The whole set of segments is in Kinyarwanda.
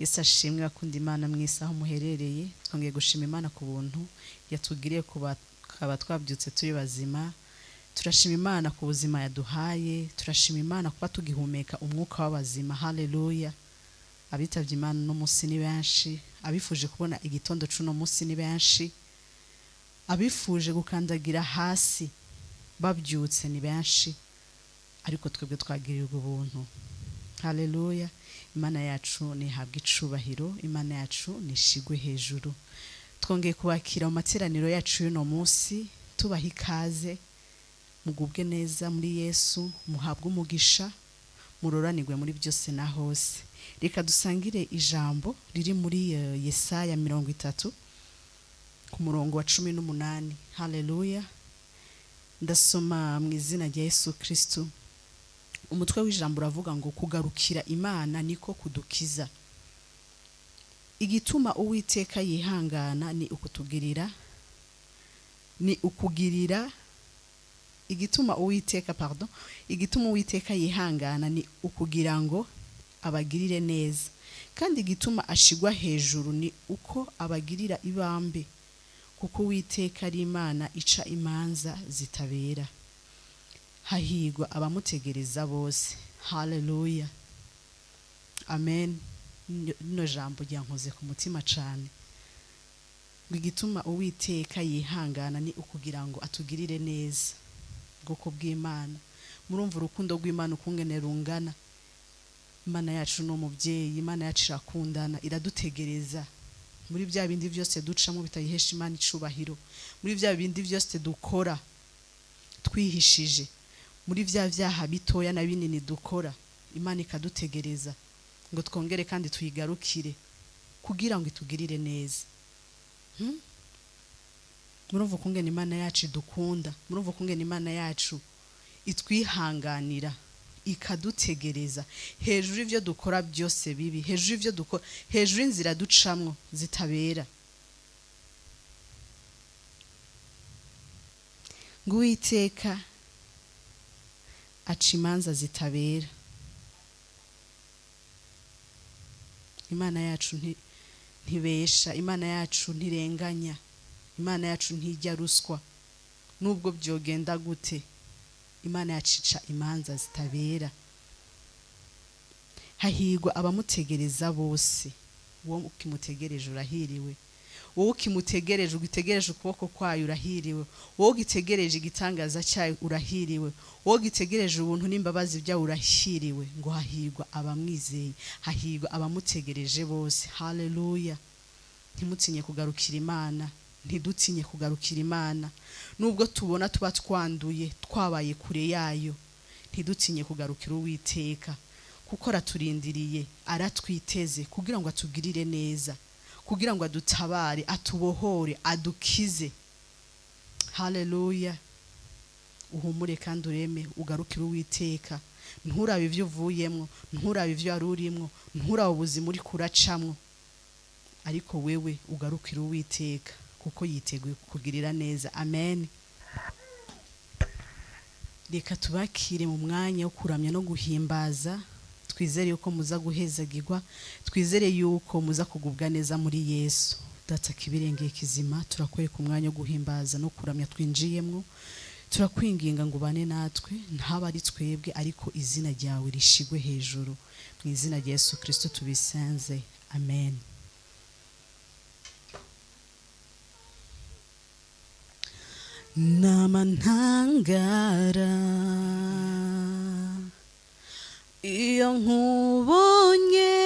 Yesu ashimwe bakunda Imana mwese aho muherereye. Twongeye gushima Imana ku buntu yatugiriye kuba twabyutse turi bazima. Turashima Imana ku buzima yaduhaye, turashima Imana kuba tugihumeka umwuka w'abazima. Haleluya. Abitavye Imana no munsi ni benshi, abifuje kubona igitondo cuno munsi ni benshi, abifuje gukandagira hasi babyutse ni benshi, ariko twebwe twagirirwa ubuntu. Haleluya. Imana yacu nihabwa icubahiro, Imana yacu nishigwe hejuru. Twongeye kubakira mu materaniro yacu y'uno munsi, tubaha ikaze, mugubwe neza muri Yesu, muhabwe umugisha, muroranirwe muri byose na hose. Reka dusangire ijambo riri muri Yesaya 30 ku murongo wa 18. Haleluya. Ndasoma mu izina rya Yesu Kristo. Umutwe w'ijambo uravuga ngo kugarukira Imana niko kudukiza. Igituma Uwiteka yihangana ni ukutugirira, igituma Uwiteka yihangana ni ukugira ngo abagirire neza, kandi igituma ashigwa hejuru ni uko abagirira ibambe, kuko Uwiteka ari Imana ica imanza zitabera. Hahigwa abamutegereza bose. Haleluya. Amen. No jambo ryankoze ku mutima cyane. Igituma Uwiteka yihangana ni ukugira ngo atugirire neza. Bwoko bw'Imana, murumva urukundo rw'Imana ukungene rungana. Imana yacu no mubyeyi, Imana yacu irakundana, iradutegereza muri bya bindi byose ducamo bitayihesha Imana icubahiro, muri bya bindi byose dukora twihishije, muri bya byaha bitoya na binini dukora, Imana ikadutegereza ngo twongere kandi tuyigarukire kugira ngo itugirire neza. Murumva ukungene Imana yacu idukunda, murumva ukungene Imana yacu itwihanganira, ikadutegereza hejuru ivyo dukora byose bibi, hejuru ivyo dukora, hejuru inzira ducamwo zitabera. Ngo Uwiteka aca imanza zitabera. Imana yacu ntibesha, Imana yacu ntirenganya, Imana yacu ntijya ruswa. Nubwo byogenda gute, Imana yacica imanza zitabera. Hahigwa abamutegereza bose. Wowe ukimutegereje urahiriwe, wowe ukimutegereje ugitegereje ukuboko kwayo urahiriwe, wowe ugitegereje igitangaza cyayo urahiriwe, wowe ugitegereje ubuntu n'imbabazi byayo urahiriwe. Ngo hahigwa abamwizeye, hahigwa abamutegereje bose. Haleluya. Ntimutinye kugarukira Imana, ntidutinye kugarukira Imana. Nubwo tubona tuba twanduye, twabaye kure yayo, ntidutinye kugarukira Uwiteka, kuko araturindiriye, aratwiteze kugira ngo atugirire neza, kugira ngo adutabare, atubohore, adukize. Haleluya. Uhumure kandi ureme, ugarukire Uwiteka. Nturabe ivyo uvuyemwo, nturabe ivyo arurimwo, nturabe ubuzima uri kuracamwo, ariko wewe ugarukire Uwiteka kuko yiteguye kukugirira neza. Amen. Reka tubakire mu mwanya wo kuramya no guhimbaza. Twizere yuko muza guhezagirwa, twizere yuko muza kugubwa neza muri Yesu. Data kibirengeye kizima, turakwereka umwanya wo guhimbaza no kuramya twinjiyemwo. Turakwinginga ngo bane natwe, ntaba ari twebwe ariko izina ryawe rishigwe hejuru. Mu izina rya Yesu Kristo tubisenze. Amen. Namantangara iyo nkubonye,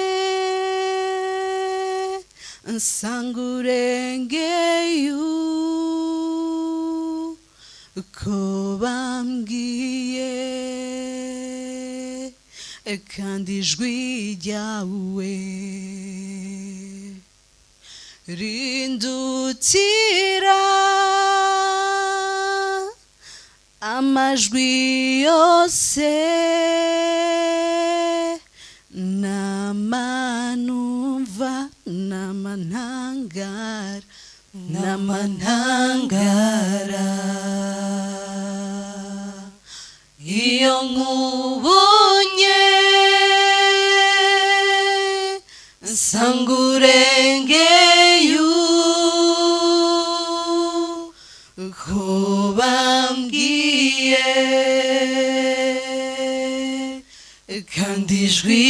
nsanga urengeye uko bambwiye, kandi ijwi ryawe rindutira amajwi yose namanumva. Namantangara iyo nkubonye, 상구랭게유 고밤기에 kandi ijwi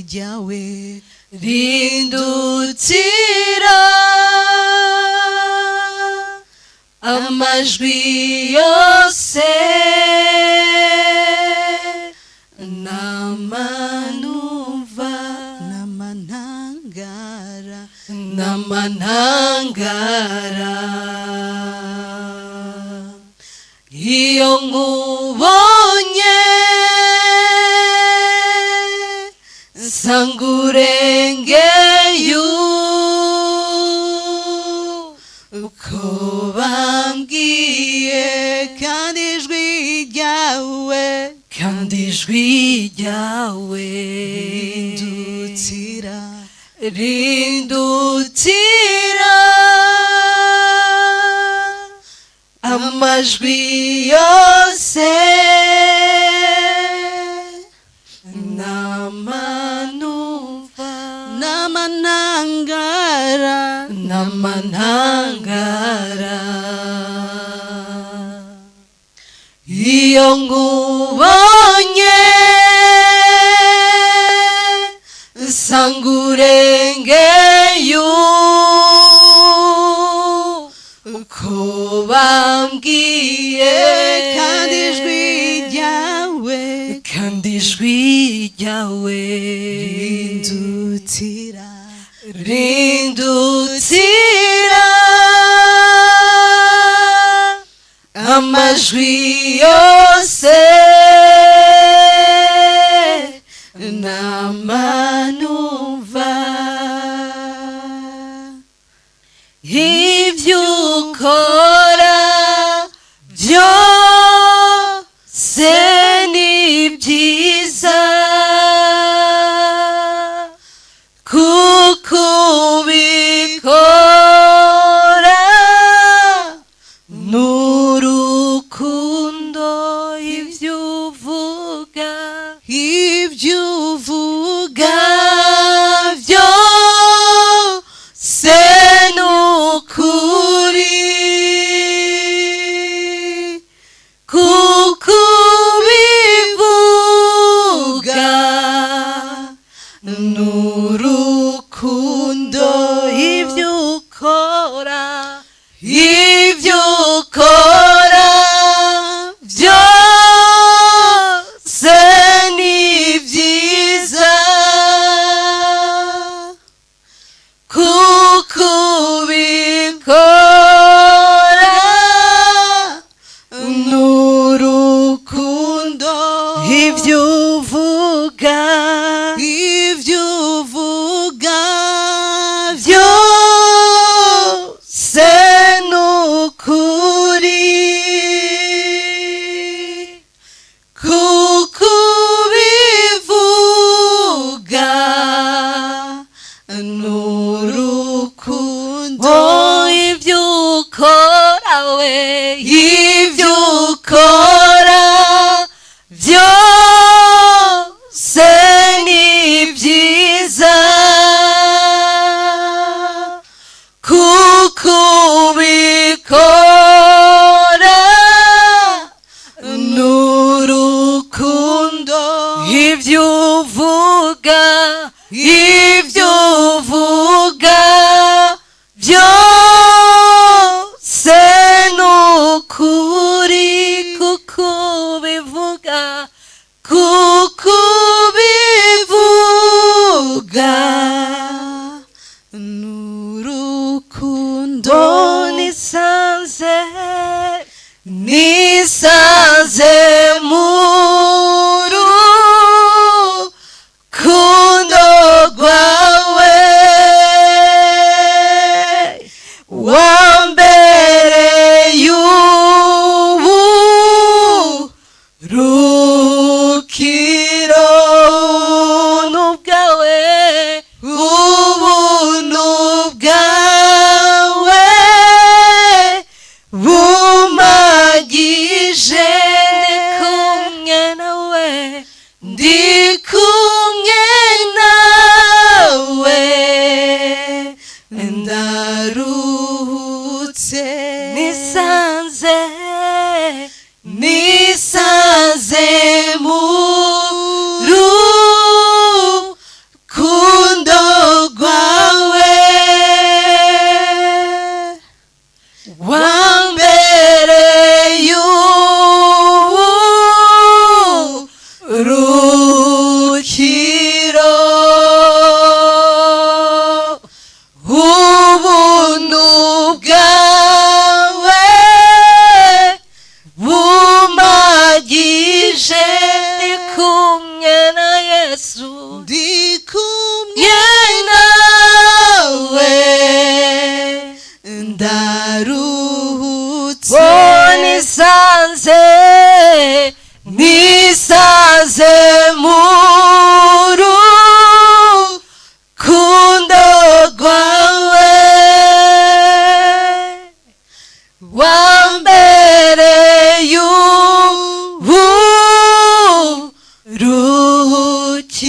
ryawe rindutira amajwi yose n'amantangara iyo nkubonye sangurengeye uko bambwiye kandi ijwi ryawe rindutira amajwi yose n'amantangara iyo nkubonye sangurengeye uko bambwiye kandi ijwi ryawe rindutira amajwi yose n'amanumva ibyo ukora byose ni byiza kuko ubikora n'urukundo ibyo uvuga byose ni ukuri kuko ubivuga n'urukundo ibyo ukora byose ni byiza kuko ubikora n'urukundo ibyo uvuga byose ni ukuri kuko ubivuga n'urukundo ibyo ukora byose ni byiza kuko ubikora n'urukundo ibyo uvuga byose ni ukuri kuko ubivuga n'urukundo nisanze mu rukundo rwawe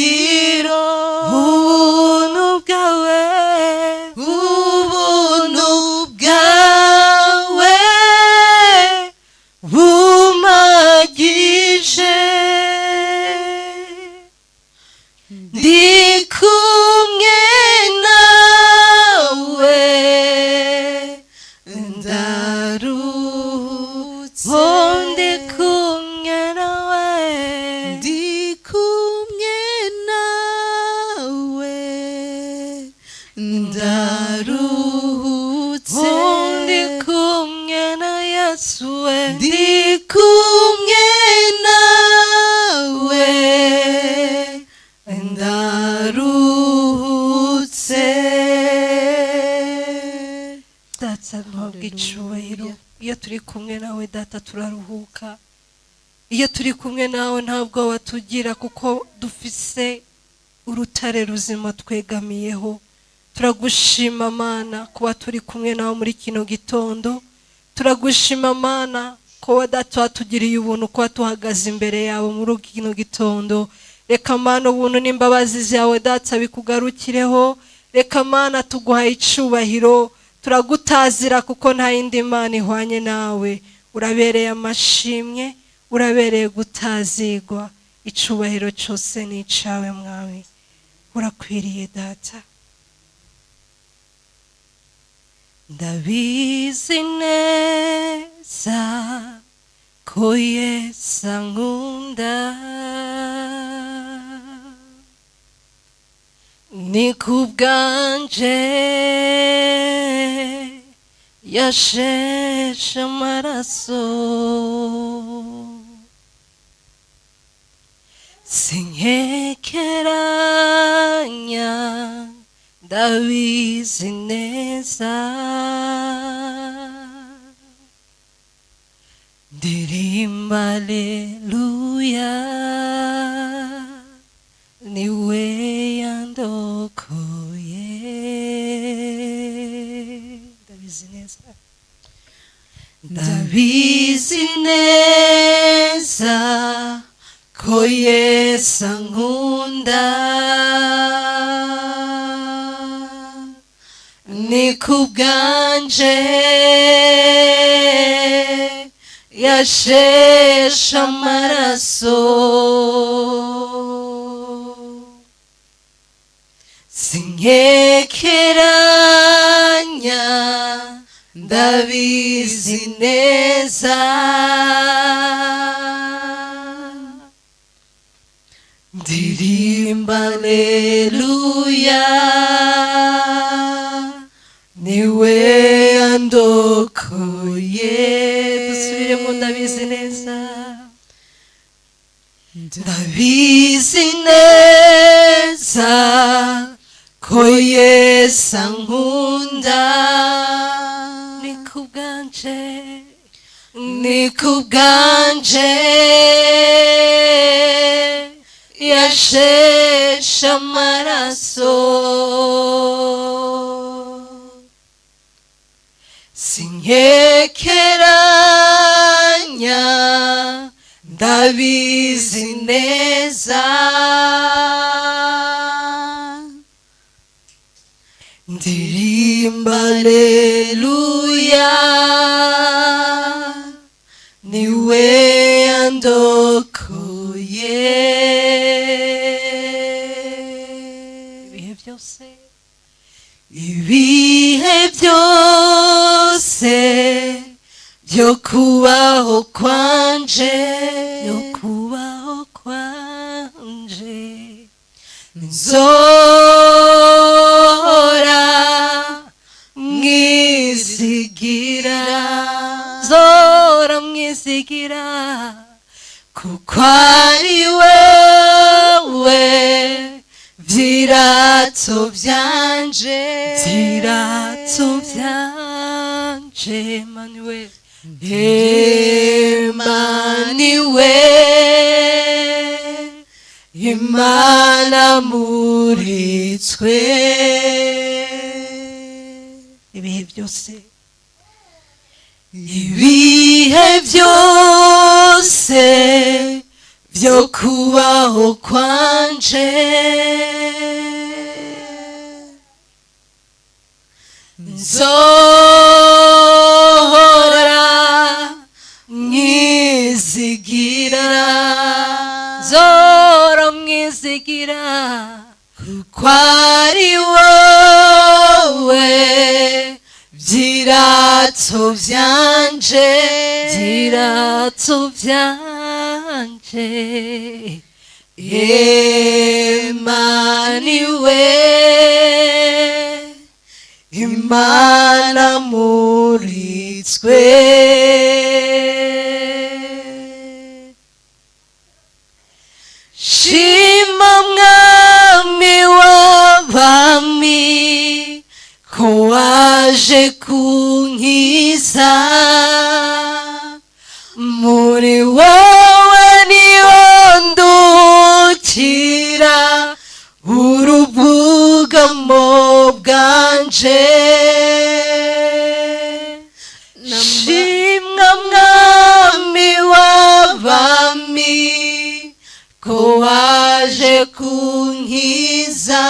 cyubahiro ubuntu bwawe bumagije ndi kumwe nawe ndaruhutse ndi kumwe nawe ndaruhutse ndi kumwe na Yesu ndi kumwe nawe ndaruhutse data ntabwo icyubahiro iyo turi kumwe nawe data turaruhuka iyo turi kumwe nawe ntabwo watugira kuko dufise urutare ruzima twegamiyeho turagushima Mana kuba turi kumwe nawe muri kino gitondo turagushima Mana kuba data watugiriye ubuntu kuba tuhagaze imbere yawe muri kino gitondo reka Mana ubuntu n'imbabazi zawe data bikugarukireho reka Mana tuguhaye icubahiro turagutazira kuko nta yindi Mana ihwanye nawe urabereye amashimwe urabereye gutazigwa icubahiro cyose ni icawe mwami urakwiriye data ndabizi neza ko Yesu ankunda ni kubwanje yasheshe amaraso sinkekeranya ndabizi neza ndirimba haleluya niwe yandokoye ndabizi neza ndabizi neza ko Yesu ankunda ni kubwanje yasheshe amaraso sinkekeranya ndabizi neza ndirimba haleluya niwe yandokoye dusubiremo ndabizi neza ndabizi neza ko Yesu ankunda ni kubwanje yasheshe amaraso sinkekeranya ndabizi neza ndirimba haleluya niwe yandokoye ibihe byose byo kubaho kwanje nzora mwizigira kuko ari wewe vyirato vyanje Emmanuel Imana muri twe ibihe byose vyo kubaho kwanje nzohora mwizigira nzora mwizigira kuko ari wowe vyirato vyanje vyirato vyanje Imana muri twe shima mwami w'abami ko waje kunkiza muri wowe niho ndukira urubwugamo bwanje shimwa mwami w'abami ko waje kunkiza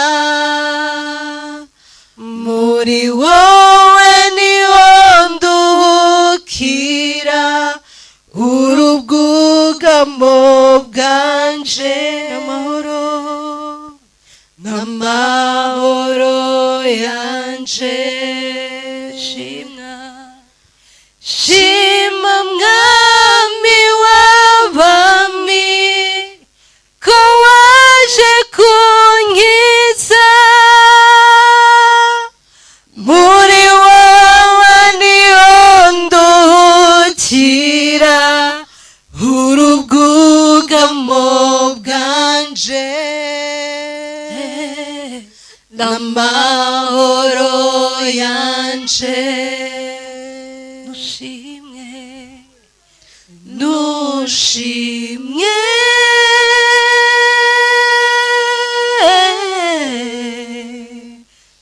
muri wowe niho nduhukira urubwugamo bwanje n'amahoro yanje shima mwami w'abami ko waje kunkiza muri wowe niho nduhukira urubwugamo bwanje n'amahoro yanje nushimwe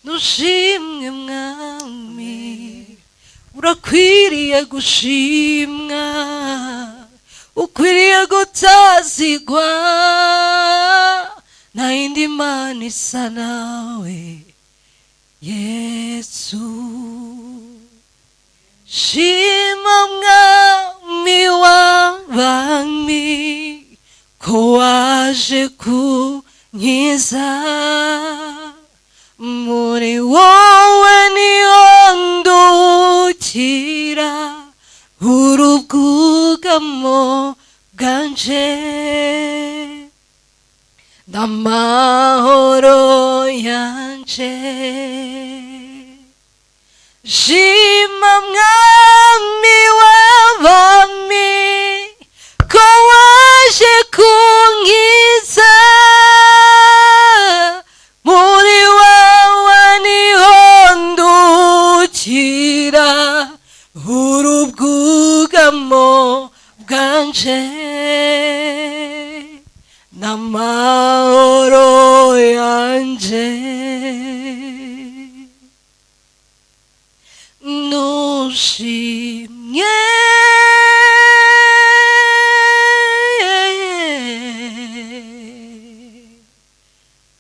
nushimwe mwami urakwiriye gushimwa ukwiriye gutazigwa nta yindi mana isa nawe Yesu shima mwami w'abami ko waje kunkiza muri wowe niho ndukira urubwugamo bwanje n'amahoro yanje shima mwami w'abami ko waje kunkiza muri wowe niho ndukira urubwugamo bwanje n'amahoro yanje nushimye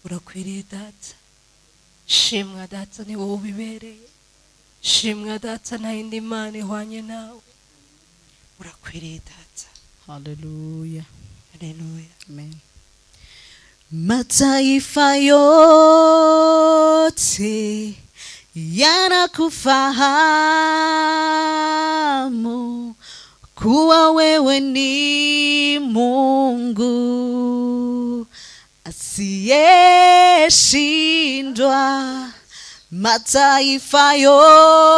urakwiriye data shimwa data ni wowe ubibereye shimwa data nta yindi mana ihwanye nawe urakwiriye data haleluya haleluya amen Mataifa yote yanakufahamu kuwa wewe ni Mungu asiyeshindwa. Mataifa yote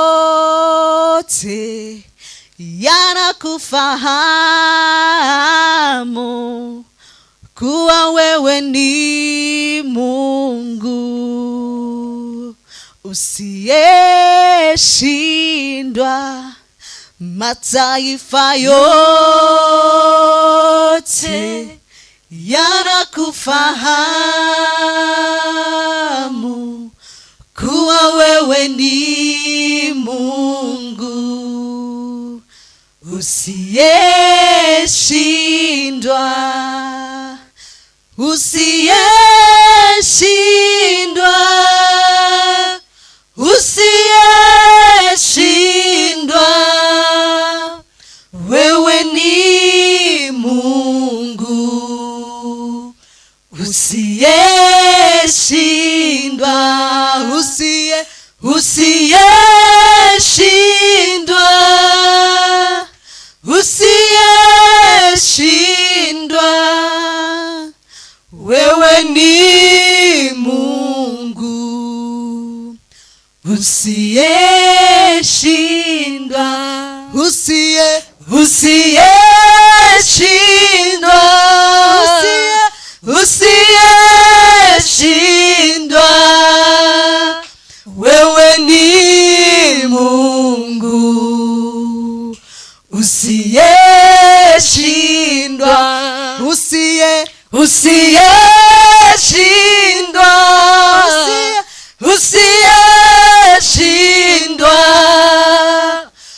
yanakufahamu kuwa wewe ni Mungu usiyeshindwa. Mataifa yote yanakufahamu kuwa wewe ni Mungu usiyeshindwa. usiyeshindwa, usiyeshindwa, usiyeshindwa, wewe ni Mungu usiyeshindwa, usiyeshindwa, usiyeshindwa,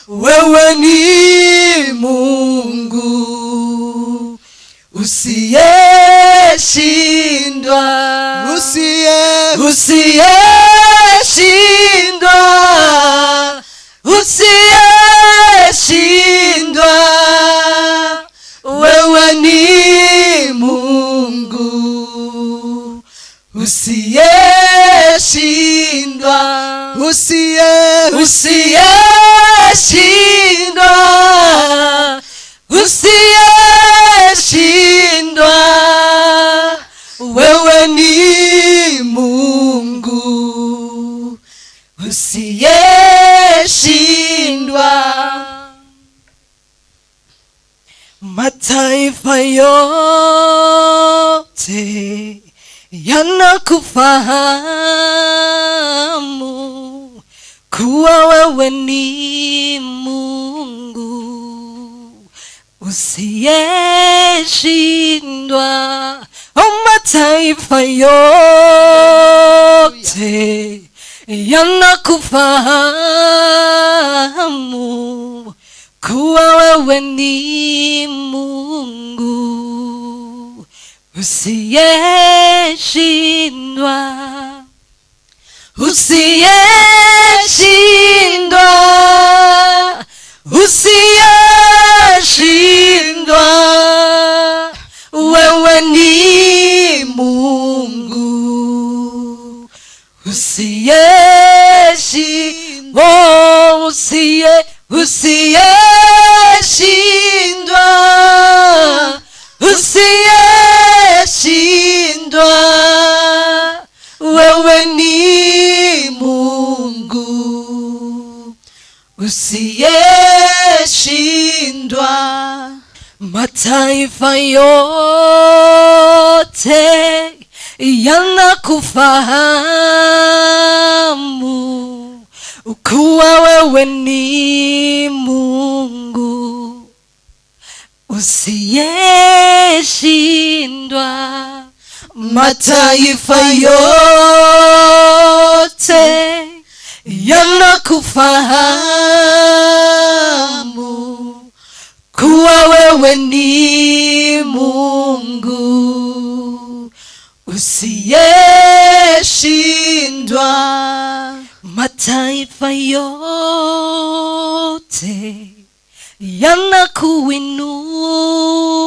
wewe ni Mungu usiyeshindwa, usiyeshindwa, usiyeshindwa, wewe ni Mungu usiyeshindwa, usiyeshindwa, usiyeshindwa, wewe ni Mungu usiyeshindwa. Mataifa yote yanakufahamu kuwa wewe ni Mungu usiyeshindwa. Mataifa yote yanakufahamu kuwa wewe ni Mungu usiyeshindwa, usiyeshindwa, usiyeshindwa, wewe ni Mungu usiyeshindwa, usiyeshindwa, usiyeshindwa, wewe ni Mungu usiyeshindwa. Mataifa yote yanakufahamu kuwa wewe ni Mungu usiyeshindwa. Mataifa yote yanakufahamu kuwa wewe ni Mungu usiyeshindwa. Mataifa yote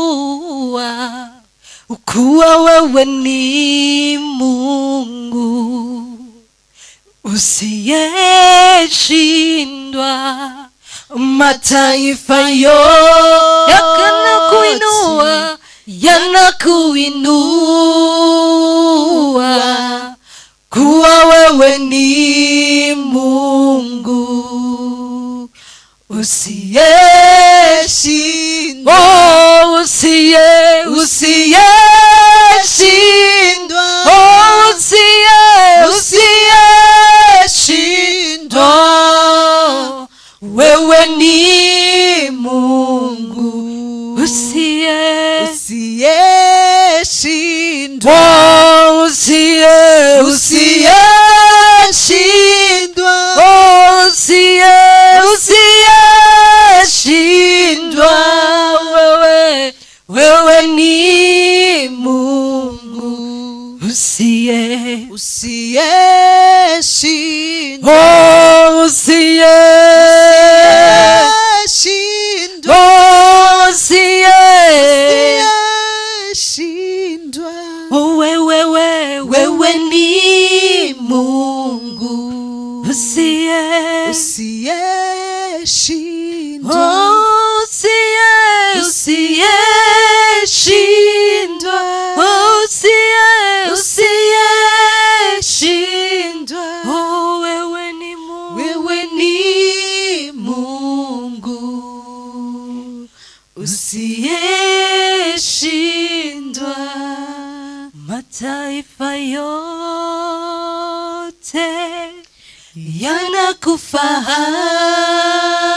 yanakuinua kuwa wewe ni Mungu usiyeshindwa. Mataifa yote yanakuinua, yanakuinua kuwa wewe ni Mungu usiyeshindwa, usiyeshindwa, usiyeshindwa, wewe ni Mungu usiyeshindwa, usiyeshindwa, usiyeshindwa, wewe ni Mungu usiyeshindwa, usiyeshindwa, wewe ni Mungu usiyeshindwa, usiyeshindwa, usiyeshindwa, wewe ni Mungu. mataifa yote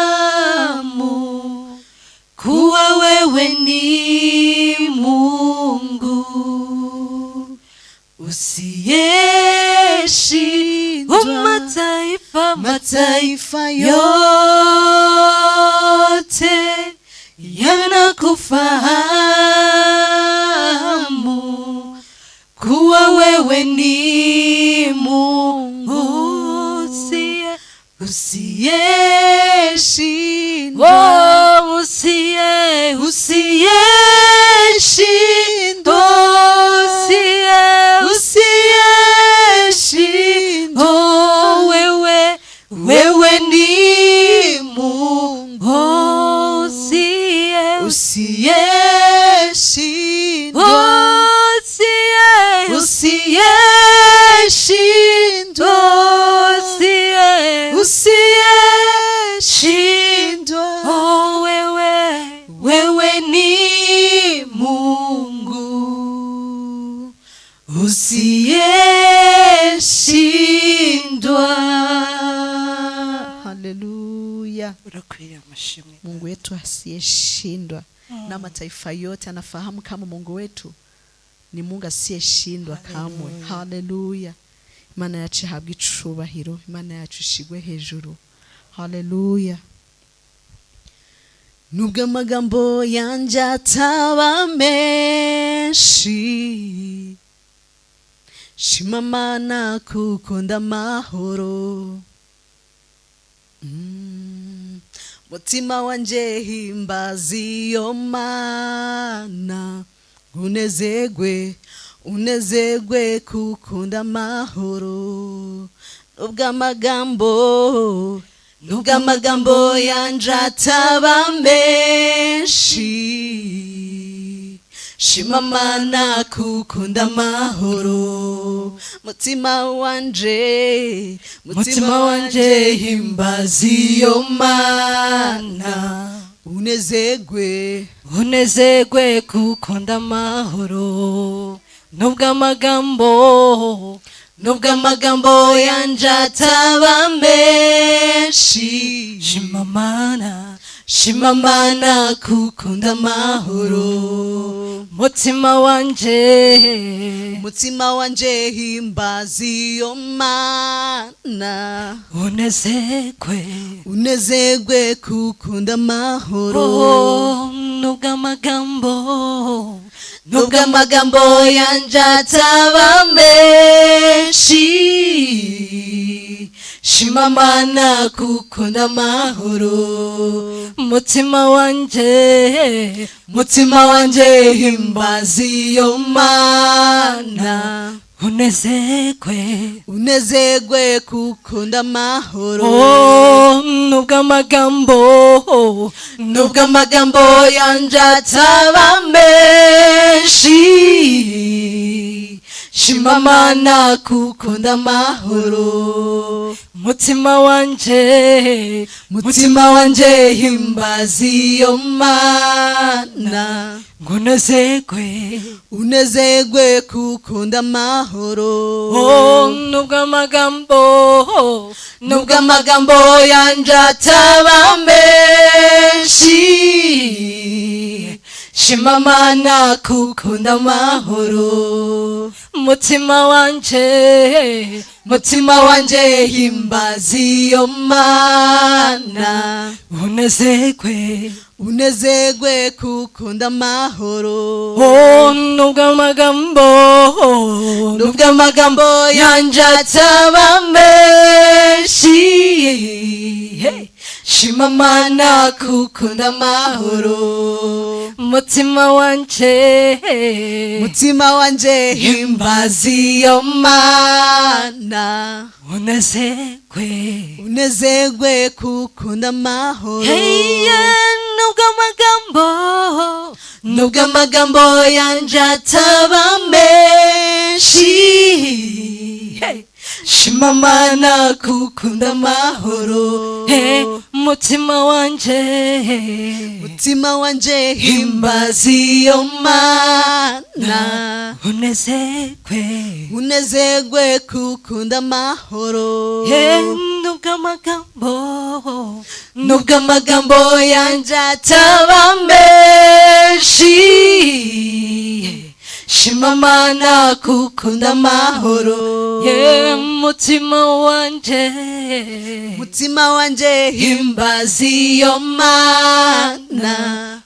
yanakufahamu kuwa wewe ni Mungu usiyeshindwa. Mataifa yote yanakufahamu kuwa wewe ni Mungu usiyeshindwa, usiyeshindwa, usiyeshindwa. Wewe ni Mungu usiyeshindwa, usiyeshindwa, usiyeshindwa. Wewe ni Mungu usiyeshindwa. Haleluya. Urakwiriye amashimwe. Mungu wetu asiyeshindwa na mataifa yote anafahamu kama Mungu wetu ni Mungu asiyeshindwa kamwe. Haleluya. Imana yacu ihabwe icubahiro, Imana yacu ishigwe hejuru. Haleluya. Nubwo amagambo yanje ataba menshi, shima Mana kuko ndamahoro. Mutima wanje himbaza iyo Mana, unezerwe kuko ndamahoro. Nubwo amagambo yanje ataba menshi, shima Mana kuko ndamahoro. Mutima wanje himbaza iyo Mana, unezerwe kuko ndamahoro. Nubwo amagambo yanje ataba menshi, shima Mana kuko ndamahoro. Mutima wanje himbaza iyo Mana, unezerwe kuko ndamahoro. Nubwo amagambo yanje ataba menshi, shima Mana kuko ndamahoro. Mutima wanje himbaza iyo Mana, unezerwe kuko ndamahoro. Nubwo amagambo yanje ataba menshi, shima Mana kuko ndamahoro. Mutima wanje himbaza iyo Mana, unezerwe kuko ndamahoro. Nubwo amagambo yanje ataba menshi, shima Mana kuko ndamahoro. Mutima wanje himbaza iyo Mana, unezerwe kuko ndamahoro. Nubwo amagambo yanje ataba menshi, shima Mana kuko ndamahoro. Mutima wanje himbaza iyo Mana, unezerwe kuko ndamahoro. Nubwo amagambo yanje ataba menshi, shima Mana kuko ndamahoro. mutima wanje mutima wanje himbaza iyo Mana unezerwe kukunda amahoro nubwo amagambo yanje ataba menshi shima Mana kukunda amahoro mutima wanje himbaza iyo Mana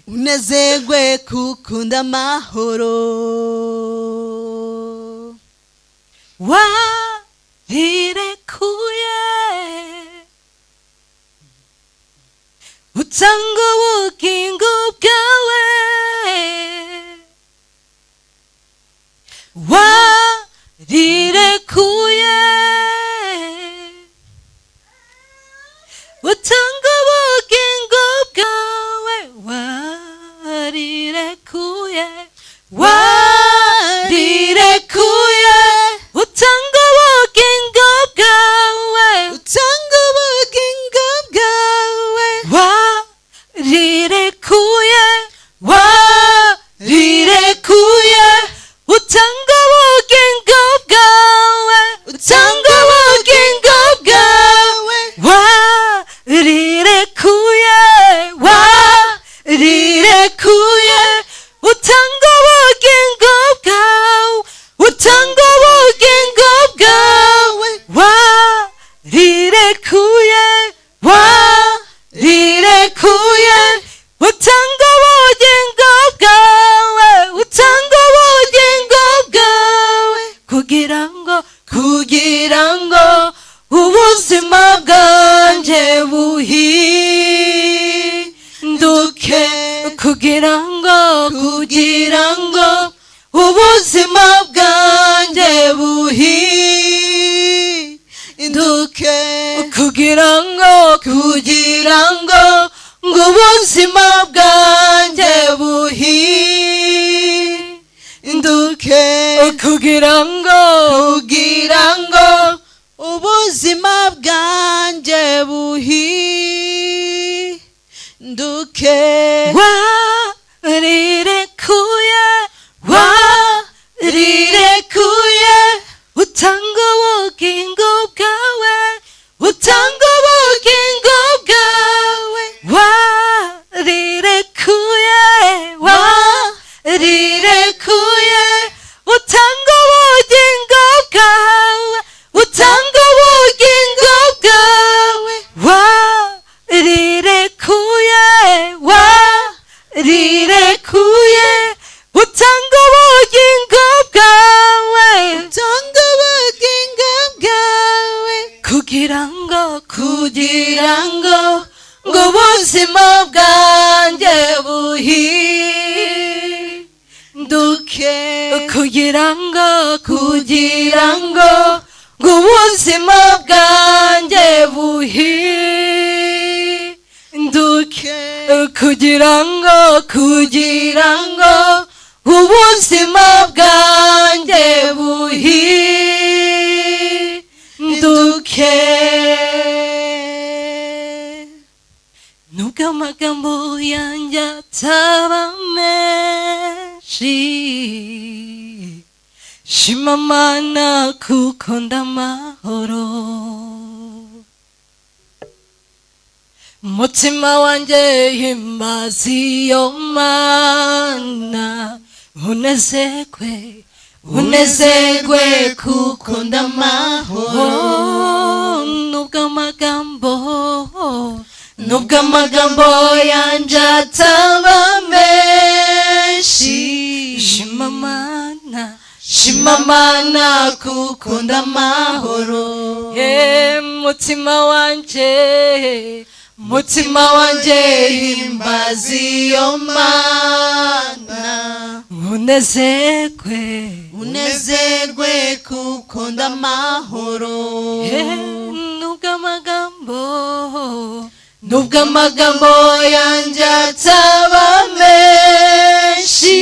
unezerwe kukunda amahoro warirekuye utanga ubugingo bwawe warirekuye utanga ubugingo bwawe warirekuye utanga ubugingo bwawe warirekuye utanga ubugingo bwawe warirekuye utanga ubugingo bwawe warirekuye utanga ubugingo bwawe kugira ngo ubuzima bwanjye buhinduke kugira ngo ubuzima bwanjye buhinduke kugira ngo ubuzima bwanjye buhinduke kugira ngo ubuzima bwanjye buhinduke warirekuye utanga ubugingo bwawe warirekuye utanga ubugingo bwawe warirekuye utanga ubugingo bwawe kugira ngo ubuzima bwanjye buhinduke kugira ngo ubuzima bwanjye buhinduke kugira ngo ubuzima bwanjye buhinduke nubwo amagambo yanjye ataba menshi shima Mana kuko ndamahoro mutima wanjye himbaza iyo Mana unezerwe kuko ndamahoro nubwo amagambo yanjye ataba menshi shima Mana kuko ndamahoro mutima wanjye himbaza iyo Mana unezerwe kuko ndamahoro nubwo amagambo yanjye ataba menshi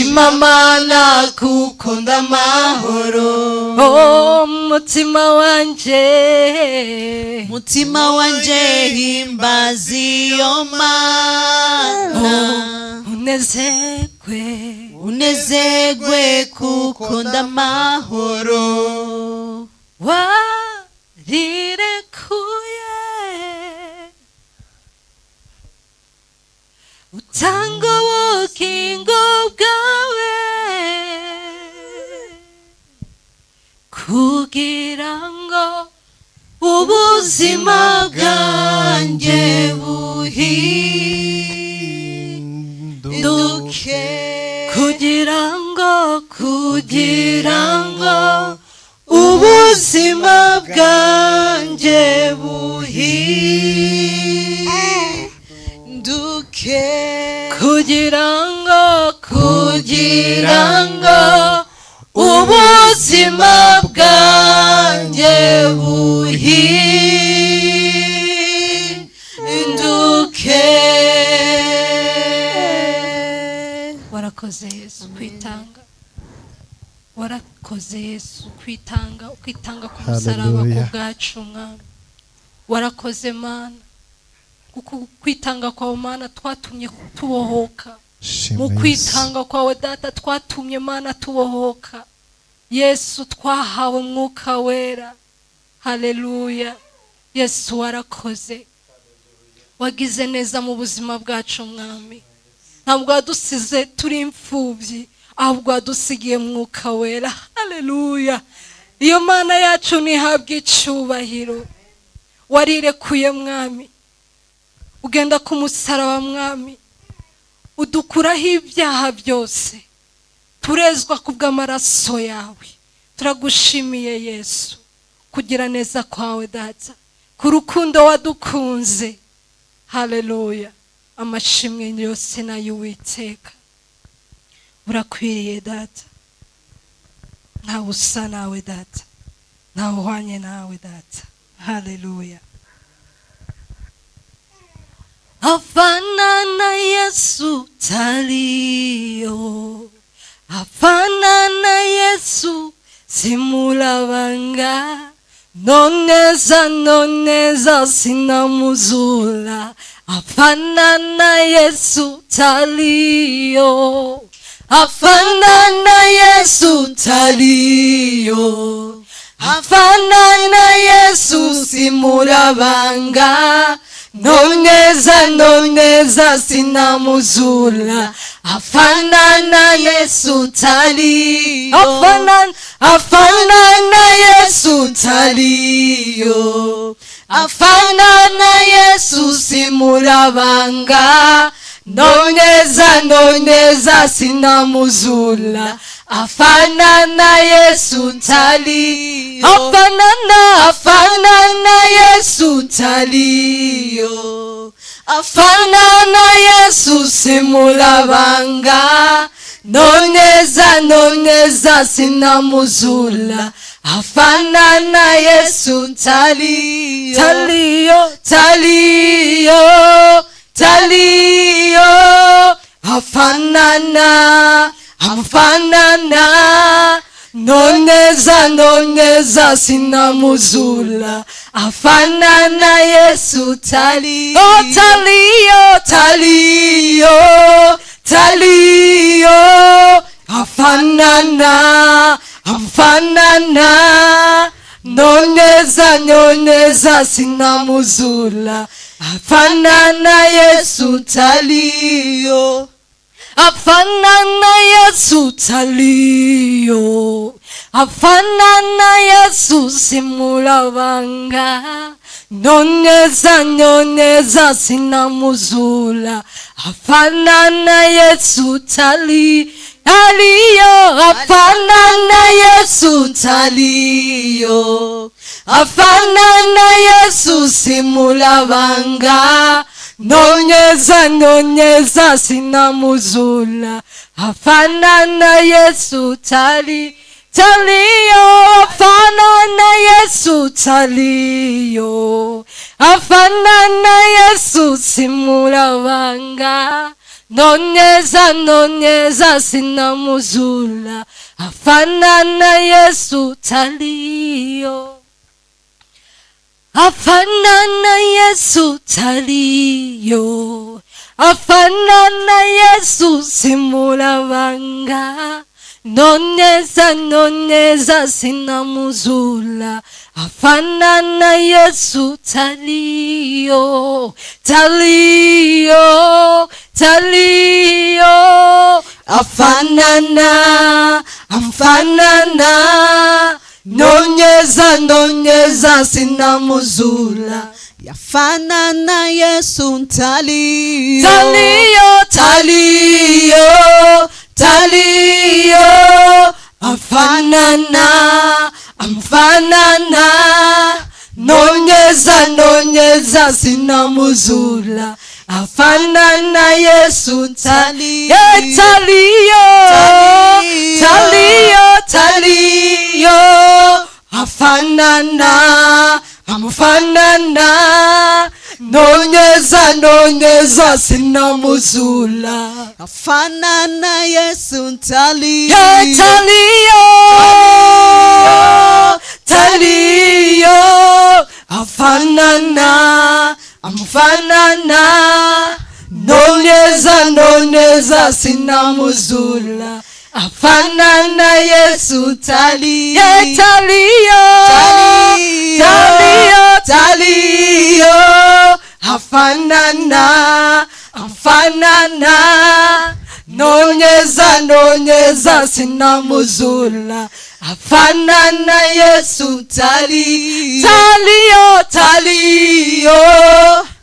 shima mana kuko ndamahoro. Oh mutima wanje, Mutima wanje himbaza iyo mana. Unezerwe kuko ndamahoro. warirekuye utanga ubugingo bwawe kugira ngo ubuzima bwanjye buhinduke, kugira ngo ubuzima bwanjye buhinduke, kugira ngo ubuzima bwanjye buhinduke. Warakoze Yesu kwitanga, warakoze Yesu kwitanga, ukitanga ku musaraba ku bwacu Mwami. Warakoze Mana, kuko kwitanga kwawe Mana twatumye tubohoka. Mu kwitanga kwawe Data twatumye Mana tubohoka. Yesu twahawe Mwuka Wera. Haleluya. Yesu warakoze, wagize neza mu buzima bwacu Mwami. Ntabwo wadusize turi imfubyi, ahubwo wadusigiye Mwuka Wera. Haleluya. Iyo Mana yacu nihabwe icyubahiro. Warirekuye Mwami, ugenda ku musaraba Mwami, udukuraho ibyaha byose, turezwa kubw'amaraso yawe. Turagushimiye Yesu kugira neza kwawe Data, ku rukundo wadukunze. Haleluya. Amashimwe yose nayo Uwiteka. Urakwiriye Data, ntawe usa nawe Data, ntawe uhwanye nawe Data. Haleluya. Afanana Yesu taliyo, afanana Yesu simulabanga, noneza sinamuzula. Afanana Yesu taliyo, afanana Yesu taliyo, afanana Yesu simulabanga, noneza sinamuzula. Afanana Yesu taliyo, afanana Yesu taliyo, afanana Yesu simulabanga, noneza sinamuzula. Afanana Yesu taliyo, afanana Yesu taliyo, afanana Yesu simulabanga, noneza sinamuzula. Afanana Yesu taliyo, afanana, noneza sinamuzula. Afanana Yesu taliyo, afanana, noneza sinamuzula. Afanana Yesu taliyo, afanana Yesu taliyo, afanana Yesu simulabanga, noneza sinamuzula. Afanana Yesu taliyo, afanana Yesu taliyo, afanana Yesu simulabanga, noneza sinamuzula. Afanana Yesu taliyo, afanana Yesu taliyo, afanana Yesu simulabanga, nonyeza sina muzula, afanana Yesu talio, afanana Yesu talio, afanana Yesu simulabanga, nonyeza sina muzula, afanana Yesu talio, talio, talio, afanana, amfanana, nonyeza sina muzula, yafanana Yesu talio, talio, talio, talio, afanana, amfanana, nonyeza sina muzula, afanana Yesu talio, talio, talio, talio, afanana, amfanana, nonyeza sina muzula, afanana Yesu talio, talio, talio, afanana, amfanana, nonyeza sina muzula, afanana Yesu talio, talio, talio, talio, afanana, amfanana, nonyeza sina muzula, afanana Yesu talio, talio, talio,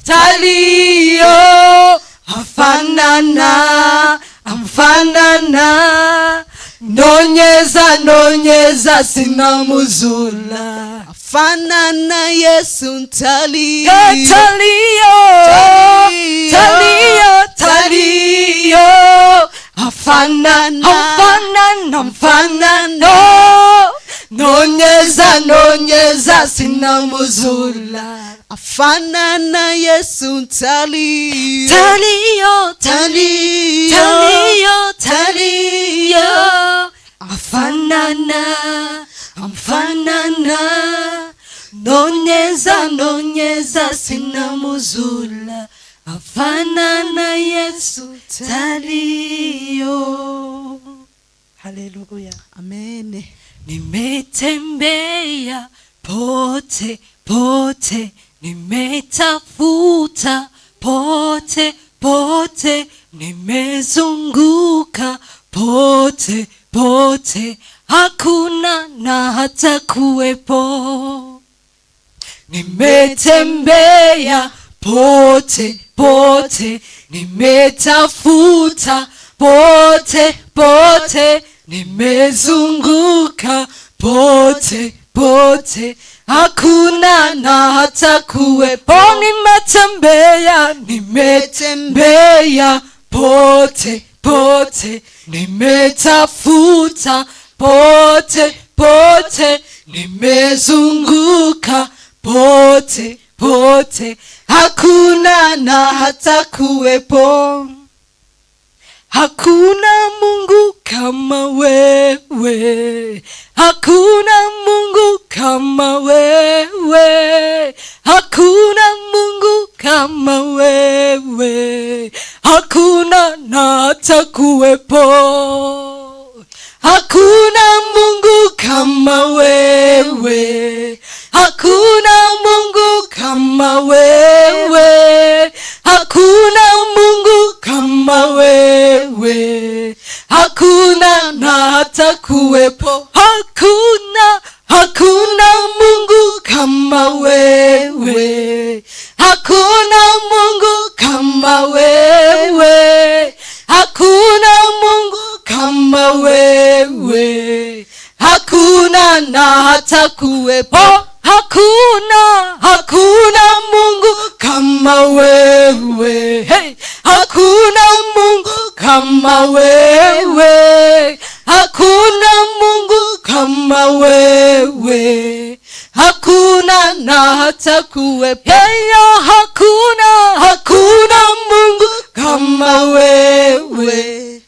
talio, afanana, amfanana, nonyeza sina muzula, afanana Yesu talio, talio, talio, talio, afanana, amfanana, amfanana, nonyeza sina muzula, afanana Yesu talio, talio, talio, talio, talio, afanana, amfanana, nonyeza sina muzula, afanana Yesu talio. Haleluya. amen. Nimetembea pote pote, nimetafuta pote pote, nimezunguka pote pote, hakuna na hata kuwepo. Nimetembea pote pote, nimetafuta pote pote, nimezunguka pote pote, hakuna na hata kuwepo. Nimetembea pote pote, nimetafuta pote pote, nimezunguka pote pote, hakuna na hata kuwepo. Hakuna Mungu kama wewe, hakuna Mungu kama wewe, hakuna Mungu kama wewe, hakuna na hata kuwepo. Hakuna Mungu kama wewe, hakuna Mungu kama wewe, hakuna Mungu kama wewe, hakuna na hata kuwepo. Hakuna Mungu kama wewe, hakuna Mungu kama wewe, hakuna Mungu kama wewe, hakuna na hata kuwepo. Hakuna Mungu kama wewe, hey! Hakuna Mungu kama wewe, hakuna Mungu kama wewe, hakuna na hata kuwepo. Hakuna Mungu kama wewe,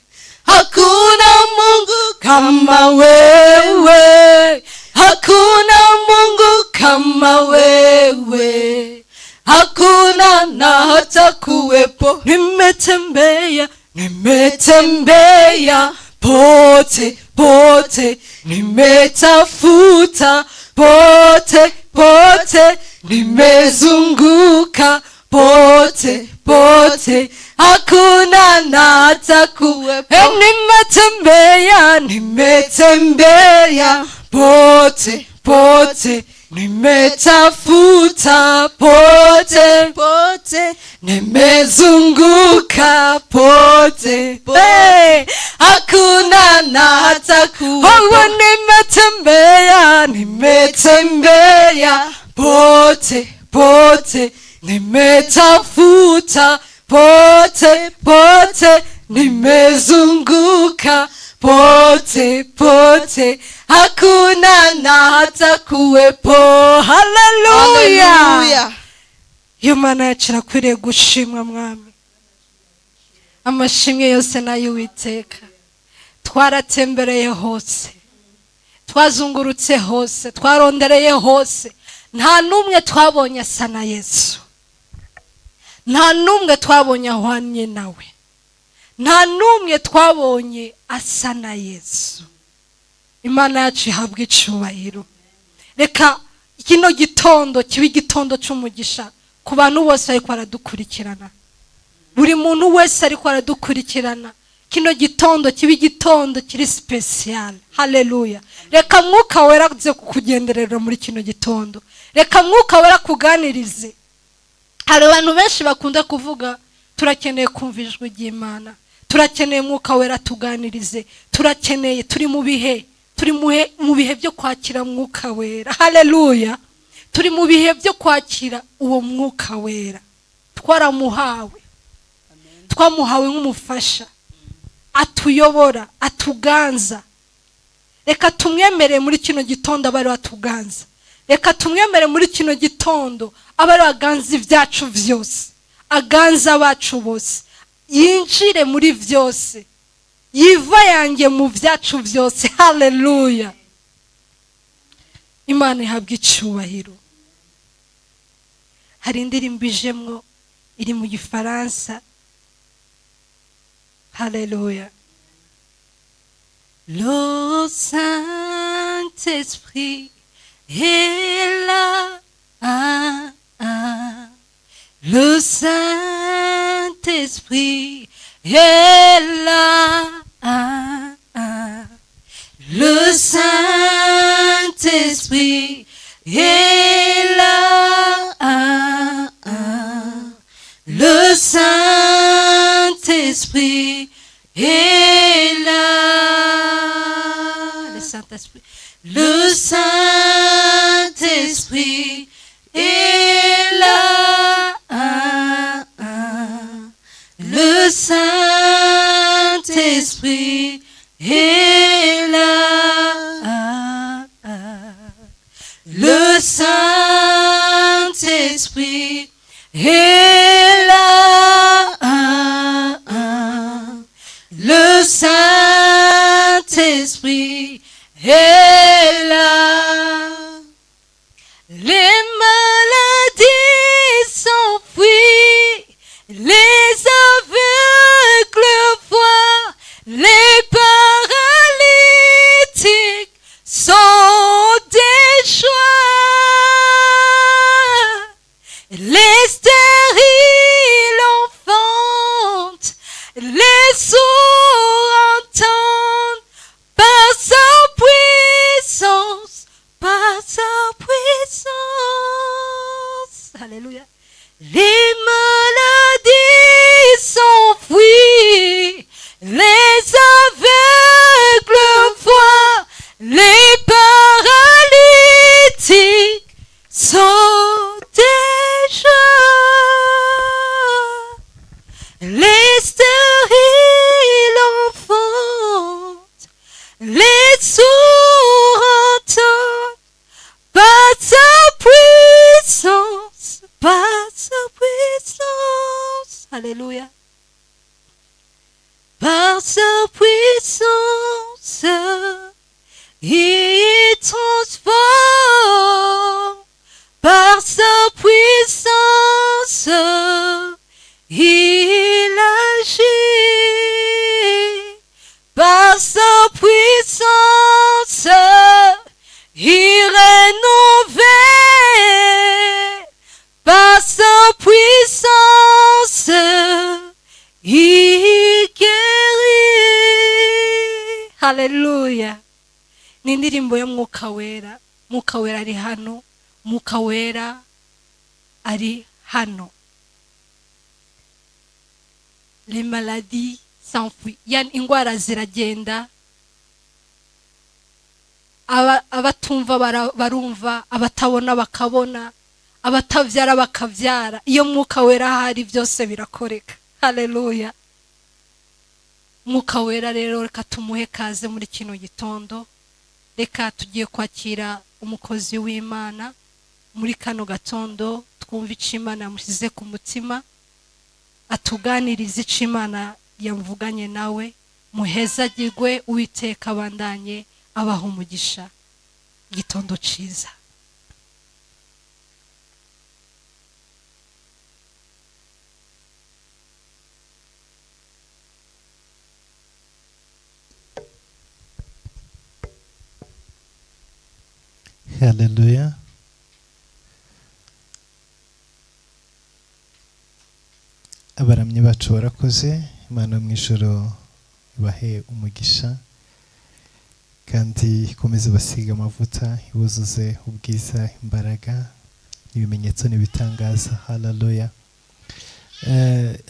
hakuna Mungu kama wewe, hakuna Mungu kama wewe, hakuna na hata kuwepo. Nimetembea pote pote, nimetafuta pote pote, nimezunguka pote pote, hakuna na hata kuwepo. Nimetembea pote pote, nimetafuta pote pote, nimezunguka pote pote, hakuna na hata kuwepo. Nimetembea pote pote, nimetafuta pote pote, nimezunguka pote pote, hakuna na hata kuwepo. Haleluya! Iyo Mana yacu irakwiriye gushimwa mwami. Amashimwe yose nayo Uwiteka. Twaratembereye hose, twazungurutse hose, twarondereye hose, nta numwe twabonye asa na Yesu, nta numwe twabonye ahwanye nawe, nta numwe twabonye asa na Yesu. Imana yacu ihabwa icubahiro. Reka kino gitondo kibe igitondo cy'umugisha ku bantu bose ariko baradukurikirana, buri muntu wese ariko aradukurikirana. Kino gitondo kibe igitondo kiri special. Haleluya! Reka Mwuka Wera aze kukugenderera muri kino gitondo, reka Mwuka Wera kuganirize. Hari abantu benshi bakunda kuvuga turakeneye kumva ijwi ry'Imana, turakeneye Mwuka Wera tuganirize, turakeneye, turi mu bihe byo kwakira Mwuka Wera. Haleluya! Turi mu bihe byo kwakira uwo Mwuka Wera. Twaramuhawe, twamuhawe nk'umufasha, atuyobora, atuganza. Reka tumwemere muri kino gitondo abari atuganza, reka tumwemere muri kino gitondo abari aganza ibyacu byose, aganza abacu bose, yinjire muri byose, yiva yanjye mu byacu byose. Haleluya! Imana ihabwa icubahiro. Hari indirimbo ijemwo iri mu Gifaransa. Haleluya! Le Saint-Esprit est là, le Saint-Esprit est là, le Saint-Esprit est là, le Saint-Esprit est là, le Saint-Esprit, le Saint-Esprit est là, le Saint-Esprit est là, le Saint-Esprit est là, le Saint-Esprit est là. Les maladies s'enfuient, les aveugles voient, les paralytiques sont des joies, les stériles enfantent, les sourds entendent par sa puissance, par sa puissance. Alléluia. Les maladies s'enfuient, les aveugles voient, les paralytiques sont des joies, les stériles enfantent, les sourds entendent par sa il transforme par sa puissance, il agit par sa puissance, il rénove par sa puissance, il guérit. Haleluya. Ni indirimbo ya Mwuka Wera. Mwuka Wera ari hano. Mwuka Wera ari hano. Les maladies s'enfuient. Yani ingwara ziragenda. Abatumva barumva, abatabona bakabona, abatavyara bakavyara. Iyo Mwuka Wera hari byose birakoreka. Haleluya. Mwuka Wera rero reka tumuhe kaze muri kino gitondo. Reka tugiye kwakira umukozi w'Imana muri kano gatondo, twumva icyo Imana yamushyize ku mutima, atuganiriza icyo Imana yamvuganye nawe. Muhezagirwe, Uwiteka abandanye abaha umugisha. Gitondo ciza. Haleluya. Abaramyi bacu barakoze. Imana mu ijoro ibahe umugisha kandi ikomeze basiga amavuta, ibuzuze ubwiza, imbaraga n'ibimenyetso n'ibitangaza. Haleluya.